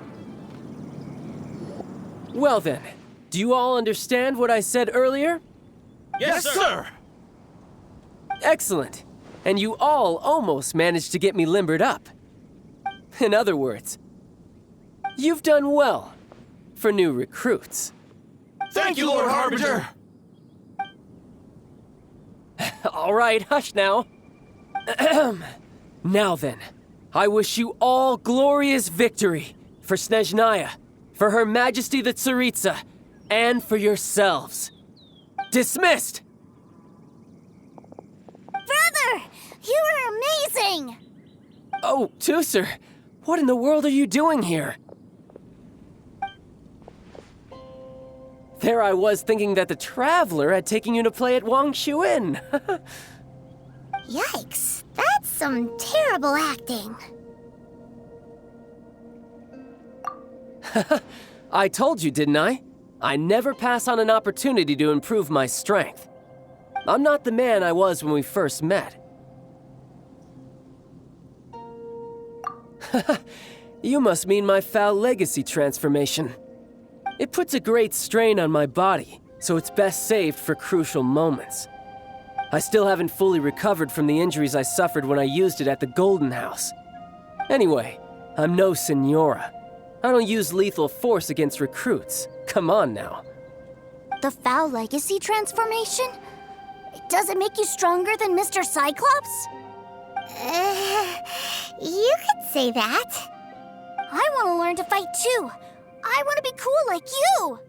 Well then, do you all understand what I said earlier? Yes, sir! Excellent. And you all almost managed to get me limbered up. In other words, you've done well for new recruits. Thank you, Lord Harbinger! All right, hush now. Now then, I wish you all glorious victory for Snezhnaya, for Her Majesty the Tsaritsa, and for yourselves. Dismissed! Brother! You are amazing! Oh, Tusser, what in the world are you doing here? There I was thinking that the Traveler had taken you to play at Wang Xuan. Yikes, that's some terrible acting. I told you, didn't I? I never pass on an opportunity to improve my strength. I'm not the man I was when we first met. You must mean my foul legacy transformation. It puts a great strain on my body, so it's best saved for crucial moments. I still haven't fully recovered from the injuries I suffered when I used it at the Golden House. Anyway, I'm no Senora. I don't use lethal force against recruits. Come on now. The foul legacy transformation? Does it make you stronger than Mr. Cyclops? You could say that. I want to learn to fight too. I want to be cool like you.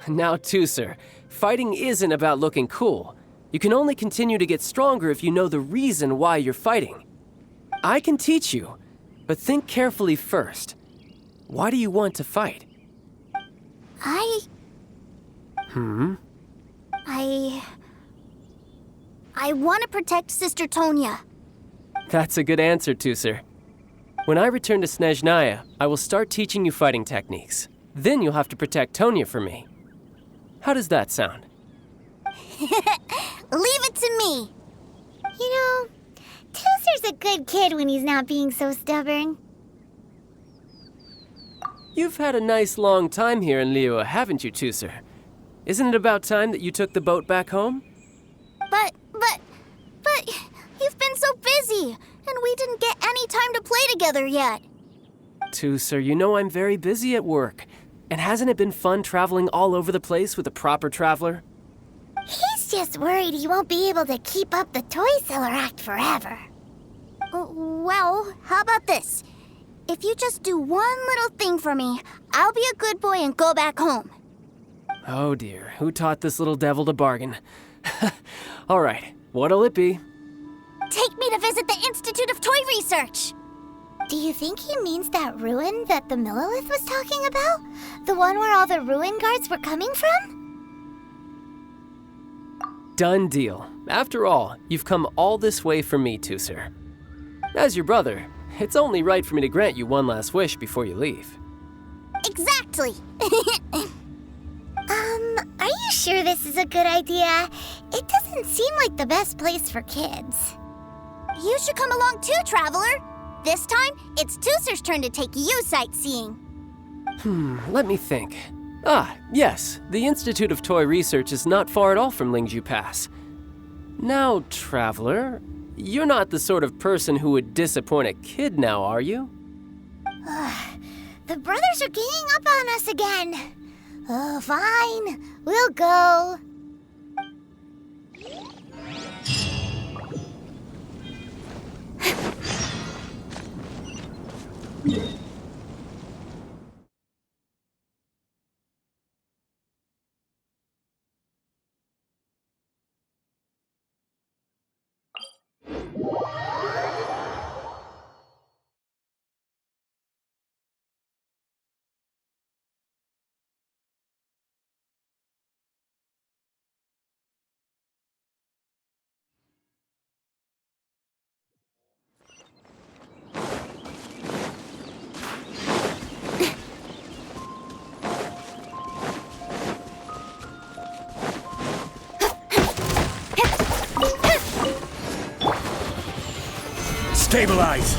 Now, Tusser, fighting isn't about looking cool. You can only continue to get stronger if you know the reason why you're fighting. I can teach you, but think carefully first. Why do you want to fight? I want to protect Sister Tonya. That's a good answer, Tusser. When I return to Snezhnaya, I will start teaching you fighting techniques. Then you'll have to protect Tonya for me. How does that sound? Leave it to me. You know, Tusser's a good kid when he's not being so stubborn. You've had a nice long time here in Liyue, haven't you, Tusser? Isn't it about time that you took the boat back home? But you've been so busy, and we didn't get any time to play together yet. Tusser, you know I'm very busy at work. And hasn't it been fun traveling all over the place with a proper traveler? He's just worried he won't be able to keep up the toy seller act forever. Well, how about this? If you just do one little thing for me, I'll be a good boy and go back home. Oh dear, who taught this little devil to bargain? All right, what'll it be? Take me to visit the Institute of Toy Research. Do you think he means that ruin that the Millilith was talking about? The one where all the ruin guards were coming from? Done deal. After all, you've come all this way for me, Tusser. As your brother, it's only right for me to grant you one last wish before you leave. Exactly. Are you sure this is a good idea? It doesn't seem like the best place for kids. You should come along too, Traveler. This time, it's Tusser's turn to take you sightseeing. Let me think. Ah, yes, the Institute of Toy Research is not far at all from Lingju Pass. Now, Traveler, you're not the sort of person who would disappoint a kid now, are you? The brothers are ganging up on us again. Oh, fine. We'll go. Stabilize!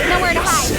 Nowhere to hide.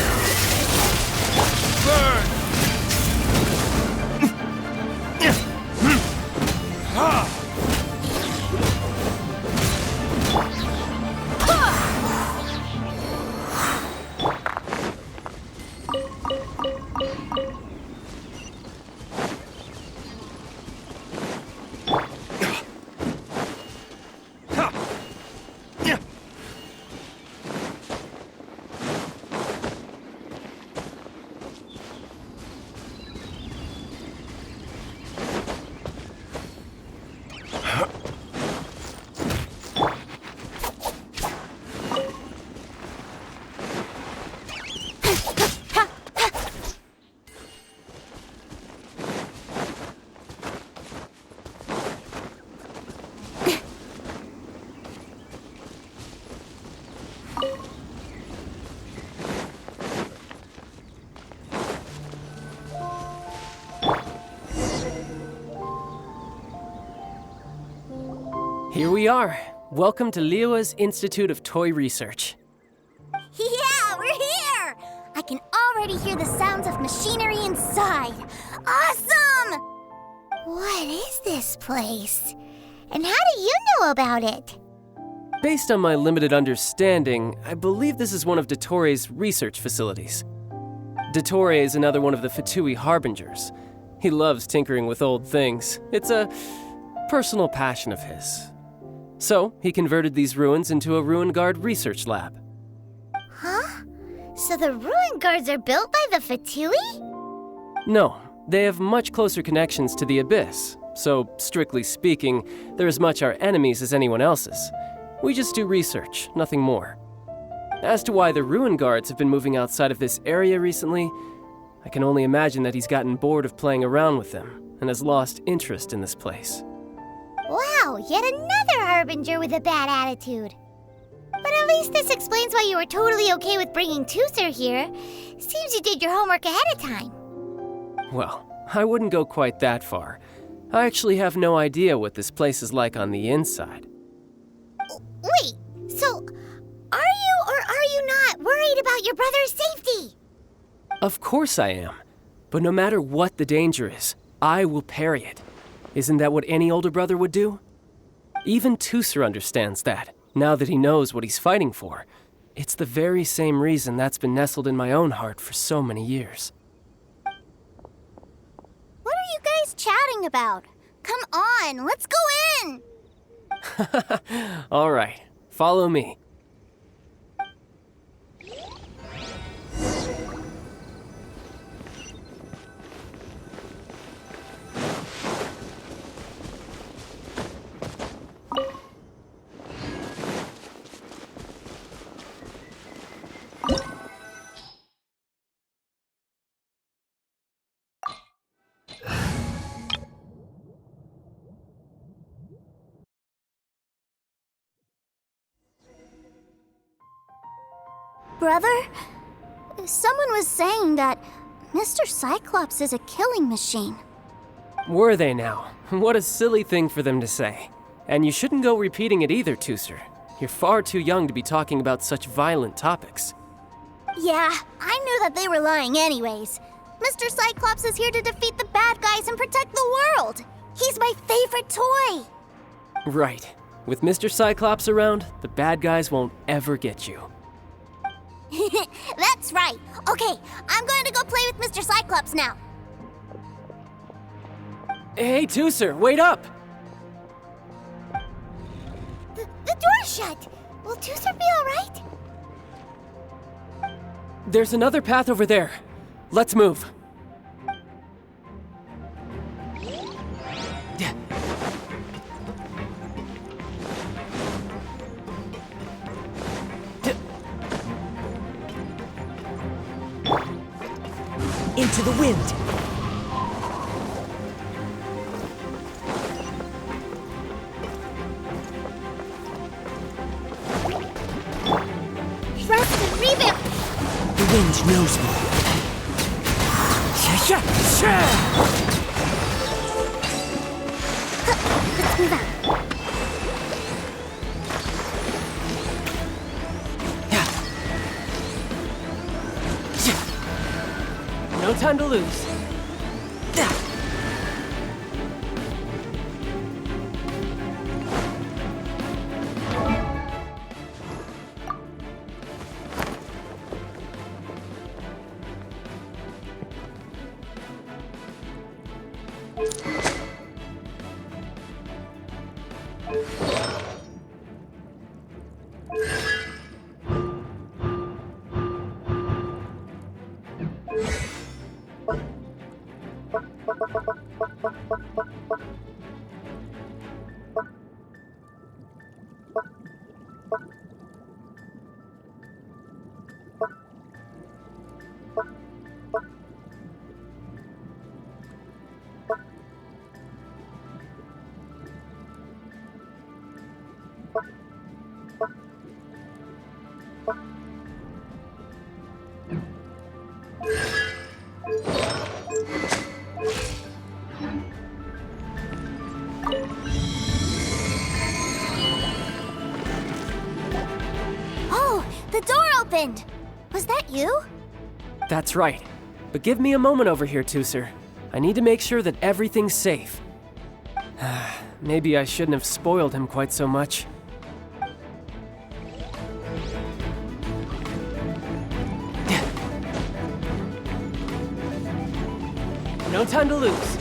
Here we are. Welcome to Liyue's Institute of Toy Research. Yeah, we're here! I can already hear the sounds of machinery inside. Awesome! What is this place? And how do you know about it? Based on my limited understanding, I believe this is one of Dottoro's research facilities. Dottore is another one of the Fatui Harbingers. He loves tinkering with old things. It's a personal passion of his. So, he converted these ruins into a Ruin Guard research lab. Huh? So the ruin guards are built by the Fatui? No, they have much closer connections to the Abyss, so strictly speaking, they're as much our enemies as anyone else's. We just do research, nothing more. As to why the Ruin Guards have been moving outside of this area recently, I can only imagine that he's gotten bored of playing around with them and has lost interest in this place. Wow, yet another Harbinger with a bad attitude. But at least this explains why you were totally okay with bringing Tusser here. Seems you did your homework ahead of time. Well, I wouldn't go quite that far. I actually have no idea what this place is like on the inside. Wait, so are you or are you not worried about your brother's safety? Of course I am. But no matter what the danger is, I will parry it. Isn't that what any older brother would do? Even Tusser understands that, now that he knows what he's fighting for. It's the very same reason that's been nestled in my own heart for so many years. What are you guys chatting about? Come on, let's go in! All right, follow me. Brother? Someone was saying that Mr. Cyclops is a killing machine. Were they now? What a silly thing for them to say. And you shouldn't go repeating it either, Tooser. You're far too young to be talking about such violent topics. Yeah, I knew that they were lying anyways. Mr. Cyclops is here to defeat the bad guys and protect the world. He's my favorite toy. Right. With Mr. Cyclops around, the bad guys won't ever get you. That's right. Okay, I'm going to go play with Mr. Cyclops now. Hey, Tooser, wait up! The door's shut. Will Tooser be all right? There's another path over there. Let's move. Into the wind. Thrust and revamp. The wind knows me. Let's move out. No time to lose. Oh, the door opened. Was that you? That's right. But give me a moment over here, Tooser. I need to make sure that everything's safe. Maybe I shouldn't have spoiled him quite so much. No time to lose.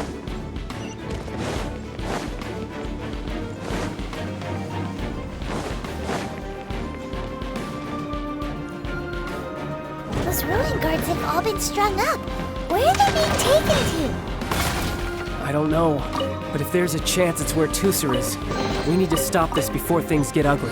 Those ruin guards have all been strung up. Where are they being taken to? I don't know, but if there's a chance it's where Tooser is, we need to stop this before things get ugly.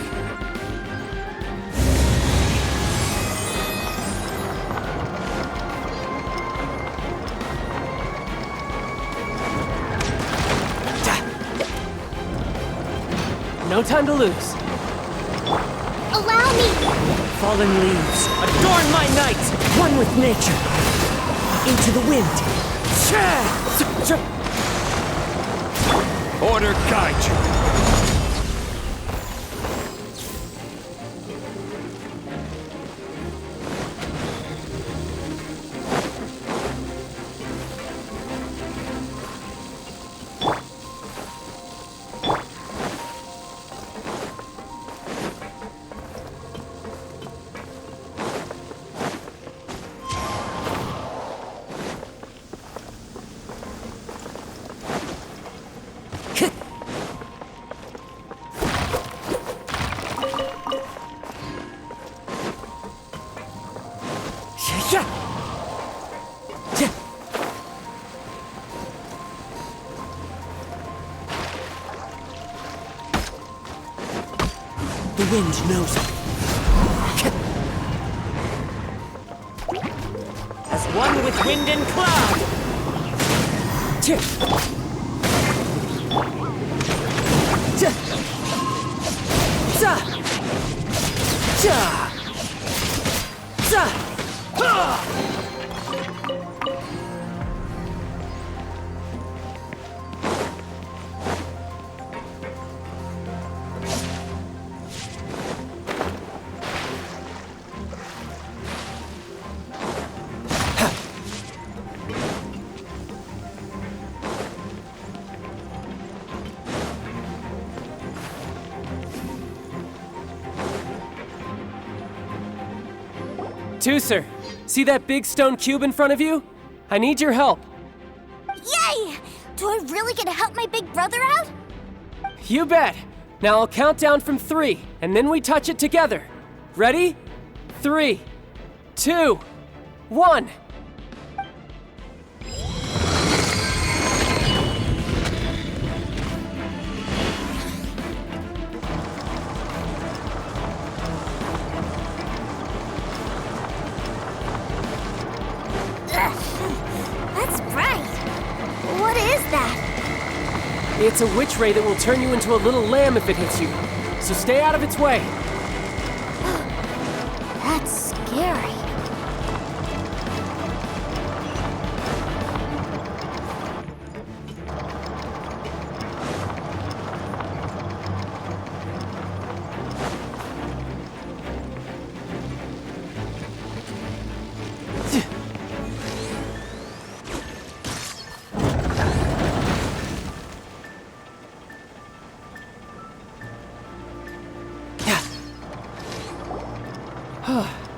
No time to lose. Allow me! Fallen leaves, adorn my night! One with nature. Into the wind. Order guide you. The wind knows it. As one with wind and cloud. Tooser, see that big stone cube in front of you? I need your help. Yay! Do I really get to help my big brother out? You bet. Now I'll count down from 3, and then we touch it together. Ready? 3, 2, 1. That's bright. What is that? It's a witch ray that will turn you into a little lamb if it hits you. So stay out of its way. That's scary.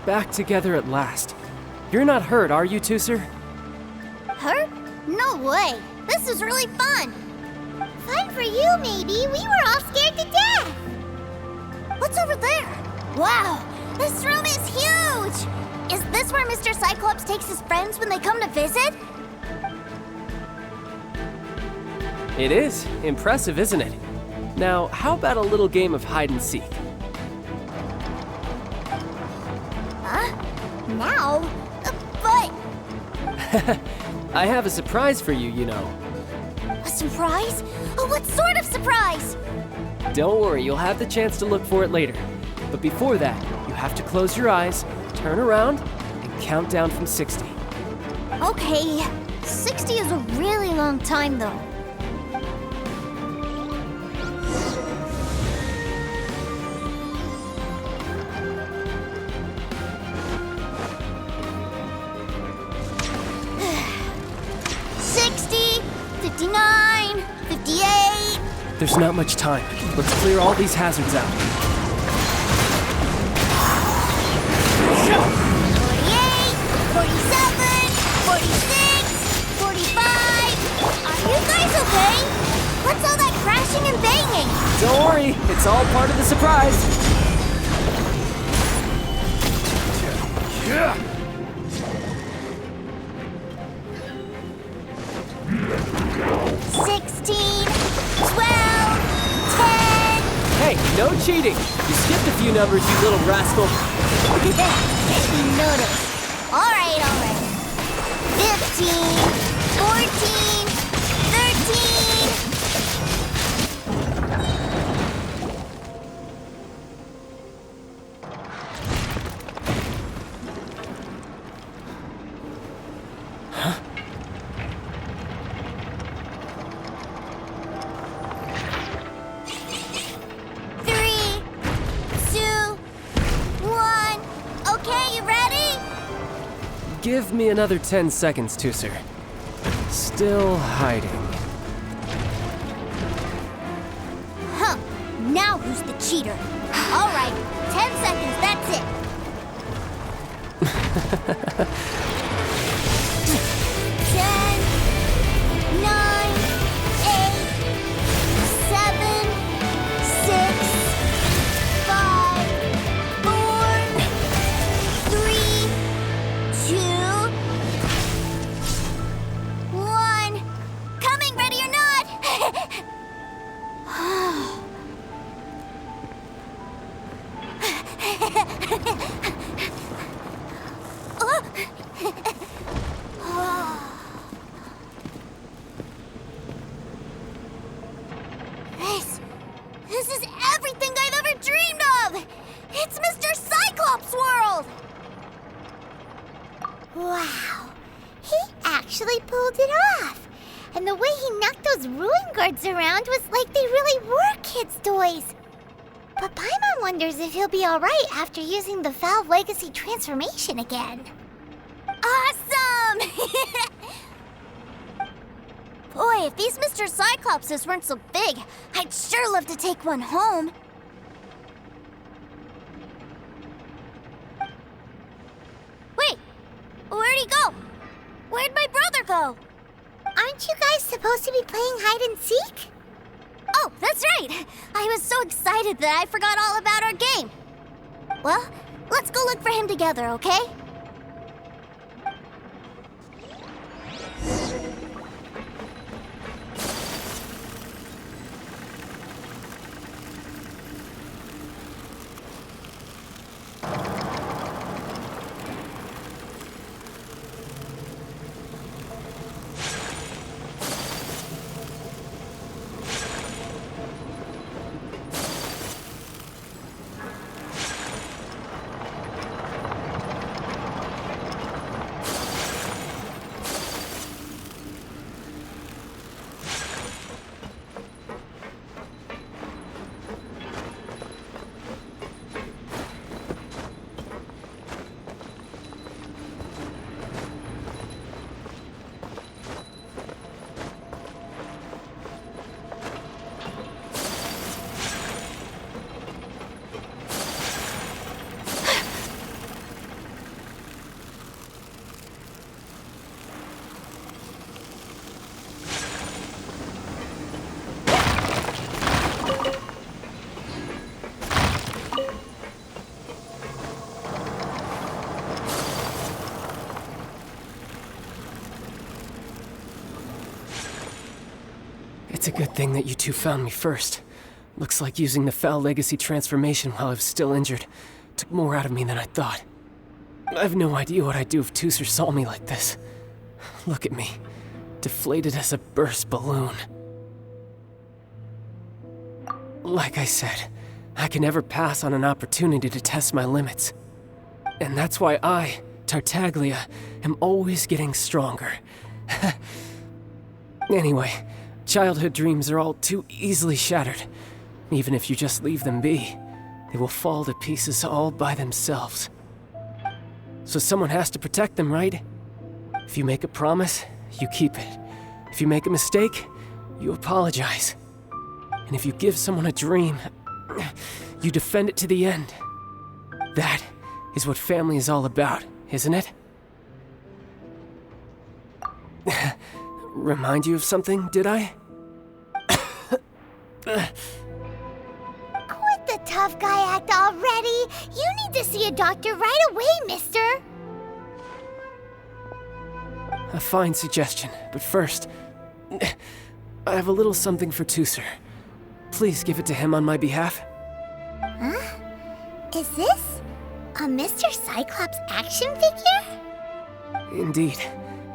Back together at last. You're not hurt, are you, Tooser? Hurt? No way. This is really fun. Fun for you, maybe. We were all scared to death. What's over there? Wow, this room is huge. Is this where Mr. Cyclops takes his friends when they come to visit? It is. Impressive, isn't it? Now, how about a little game of hide and seek? Now? But... I have a surprise for you, you know. A surprise? What sort of surprise? Don't worry, you'll have the chance to look for it later. But before that, you have to close your eyes, turn around, and count down from 60. Okay, 60 is a really long time, though. There's not much time. Let's clear all these hazards out. 48, 47, 46, 45. Are you guys okay? What's all that crashing and banging? Don't worry, it's all part of the surprise. Yeah. 16, 12, 10. Hey, no cheating. You skipped a few numbers, you little rascal. Didn't notice. All right. 15, 14, 13. Huh? Give me another 10 seconds, Tooser. Still hiding. Huh. Now who's the cheater? All right, 10 seconds, that's it. 10, 9, 8, 7, 6, 5, 4, 3, 2, 1. Coming, ready or not? Wow, he actually pulled it off. And the way he knocked those ruin guards around was like they really were kids' toys. But Paimon wonders if he'll be alright after using the Valve Legacy transformation again. Awesome! Boy, if these Mr. Cyclopses weren't so big, I'd sure love to take one home. Wait, where'd he go? Where'd my brother go? Aren't you guys supposed to be playing hide and seek? Oh, that's right! I was so excited that I forgot all about our game. Well, let's go look for him together, okay? It's a good thing that you two found me first. Looks like using the Foul Legacy transformation while I was still injured took more out of me than I thought. I have no idea what I'd do if Tooser saw me like this. Look at me, deflated as a burst balloon. Like I said, I can never pass on an opportunity to test my limits. And that's why I, Tartaglia, am always getting stronger. Anyway, childhood dreams are all too easily shattered. Even if you just leave them be, they will fall to pieces all by themselves. So someone has to protect them, right? If you make a promise, you keep it. If you make a mistake, you apologize. And if you give someone a dream, you defend it to the end. That is what family is all about, isn't it? Remind you of something, did I? Quit the tough guy act already! You need to see a doctor right away, mister! A fine suggestion, but first, I have a little something for Tooser. Please give it to him on my behalf. Huh? Is this a Mr. Cyclops action figure? Indeed.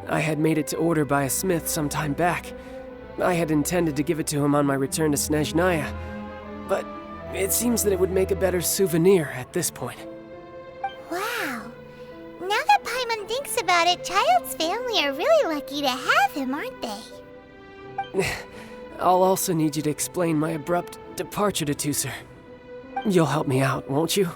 I had made it to order by a smith some time back. I had intended to give it to him on my return to Snezhnaya, but it seems that it would make a better souvenir at this point. Wow. Now that Paimon thinks about it, Childe's family are really lucky to have him, aren't they? I'll also need you to explain my abrupt departure to Tooser. You'll help me out, won't you?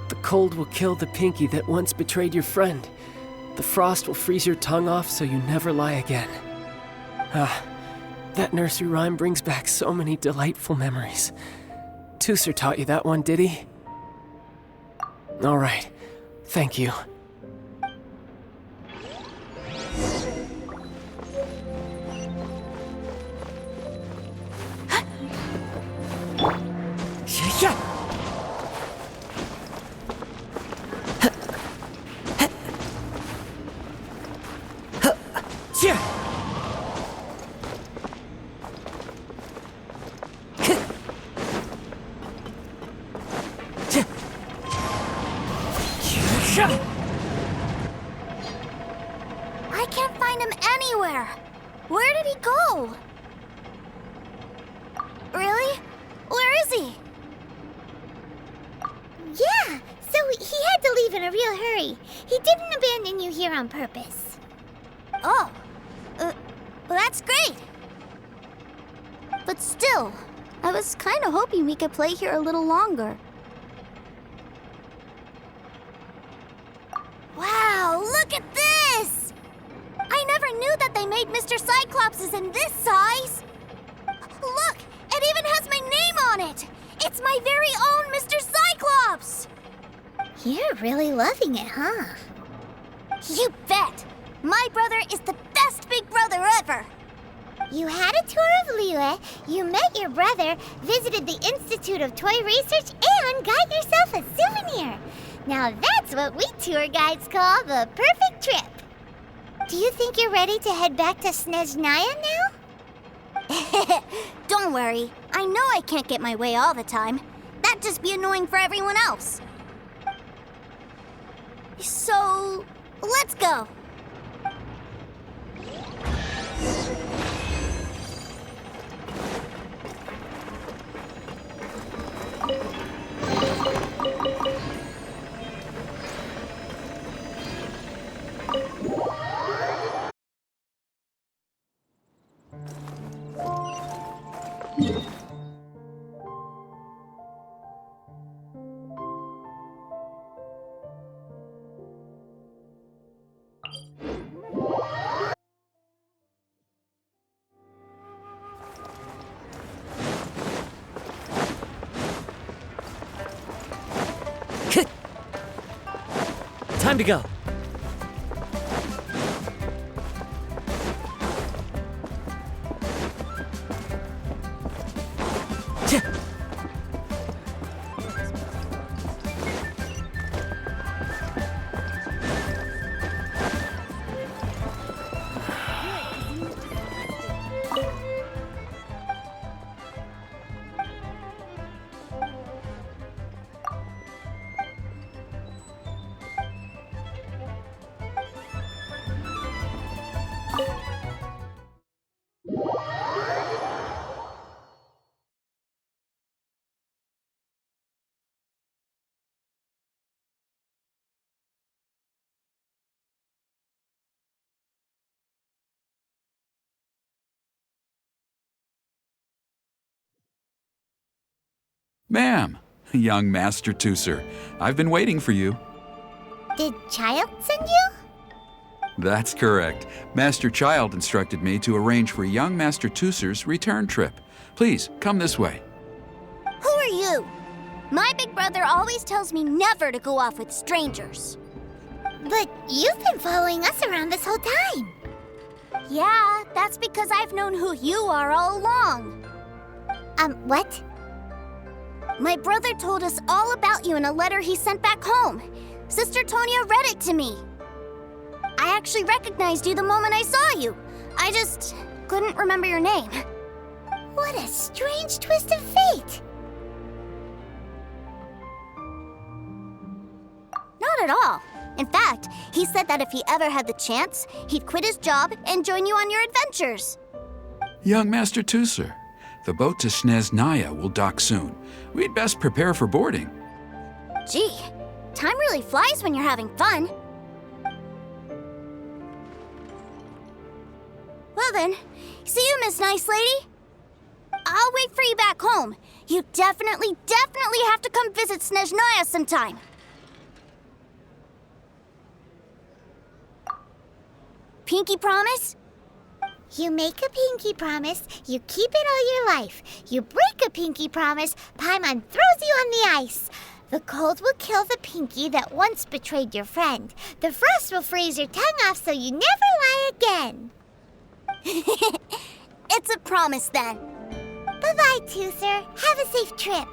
The cold will kill the pinky that once betrayed your friend. The frost will freeze your tongue off so you never lie again. Ah, that nursery rhyme brings back so many delightful memories. Tooser taught you that one, did he? All right, thank you. I can't find him anywhere. Where did he go? Really? leave in a real hurry. He didn't abandon you here on purpose. Oh, well, that's great. But still, I was kind of hoping we could play here a little longer. Wow, look at this! I never knew that they made Mr. Cyclopses in this size. Look, it even has my name on it. It's my very own Mr. Cyclops! You're really loving it, huh? You bet! My brother is the best big brother ever! You had a tour of Liyue, you met your brother, visited the Institute of Toy Research, and got yourself a souvenir. Now that's what we tour guides call the perfect trip. Do you think you're ready to head back to Snezhnaya now? Don't worry. I know I can't get my way all the time. That'd just be annoying for everyone else. So, let's go. Time to go. Ma'am, young Master Tooser, I've been waiting for you. Did Childe send you? That's correct. Master Childe instructed me to arrange for young Master Tooser's return trip. Please, come this way. Who are you? My big brother always tells me never to go off with strangers. But you've been following us around this whole time. Yeah, that's because I've known who you are all along. What? My brother told us all about you in a letter he sent back home. Sister Tonya read it to me. I actually recognized you the moment I saw you. I just couldn't remember your name. What a strange twist of fate. Not at all. In fact, he said that if he ever had the chance, he'd quit his job and join you on your adventures. Young Master Tooser, the boat to Snezhnaya will dock soon. We'd best prepare for boarding. Gee, time really flies when you're having fun. Well then, see you, Miss Nice Lady. I'll wait for you back home. You definitely have to come visit Snezhnaya sometime. Pinky promise? You make a pinky promise, you keep it all your life. You break a pinky promise, Paimon throws you on the ice. The cold will kill the pinky that once betrayed your friend. The frost will freeze your tongue off so you never lie again. It's a promise then. Bye-bye, Tooser. Have a safe trip.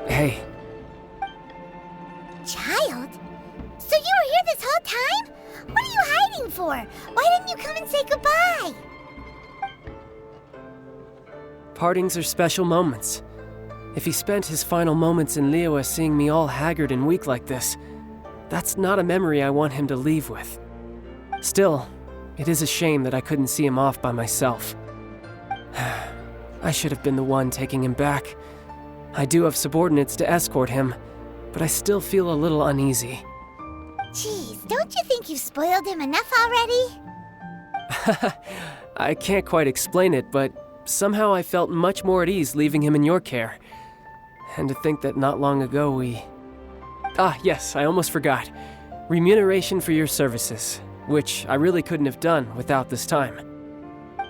Hey. Childe? So you were here this whole time? What are you hiding for? Why didn't you come and say goodbye? Partings are special moments. If he spent his final moments in Liyue seeing me all haggard and weak like this, that's not a memory I want him to leave with. Still, it is a shame that I couldn't see him off by myself. I should have been the one taking him back. I do have subordinates to escort him, but I still feel a little uneasy. Jeez, don't you think you've spoiled him enough already? I can't quite explain it, but somehow I felt much more at ease leaving him in your care. And to think that not long ago we... Ah, yes, I almost forgot. Remuneration for your services, which I really couldn't have done without this time.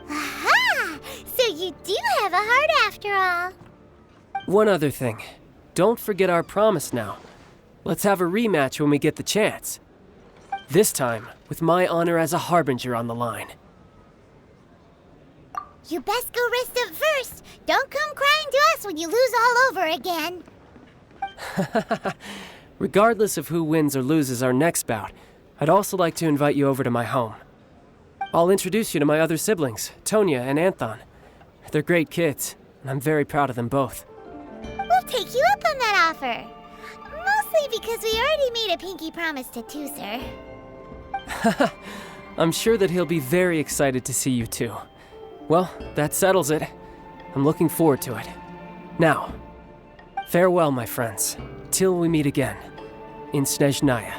Aha! So you do have a heart after all. One other thing. Don't forget our promise now. Let's have a rematch when we get the chance. This time, with my honor as a harbinger on the line. You best go rest up first. Don't come crying to us when you lose all over again. Regardless of who wins or loses our next bout, I'd also like to invite you over to my home. I'll introduce you to my other siblings, Tonya and Anthon. They're great kids, and I'm very proud of them both. We'll take you up on that offer. Mostly because we already made a pinky promise to Tooser. I'm sure that he'll be very excited to see you too. Well, that settles it. I'm looking forward to it. Now, farewell, my friends, till we meet again in Snezhnaya.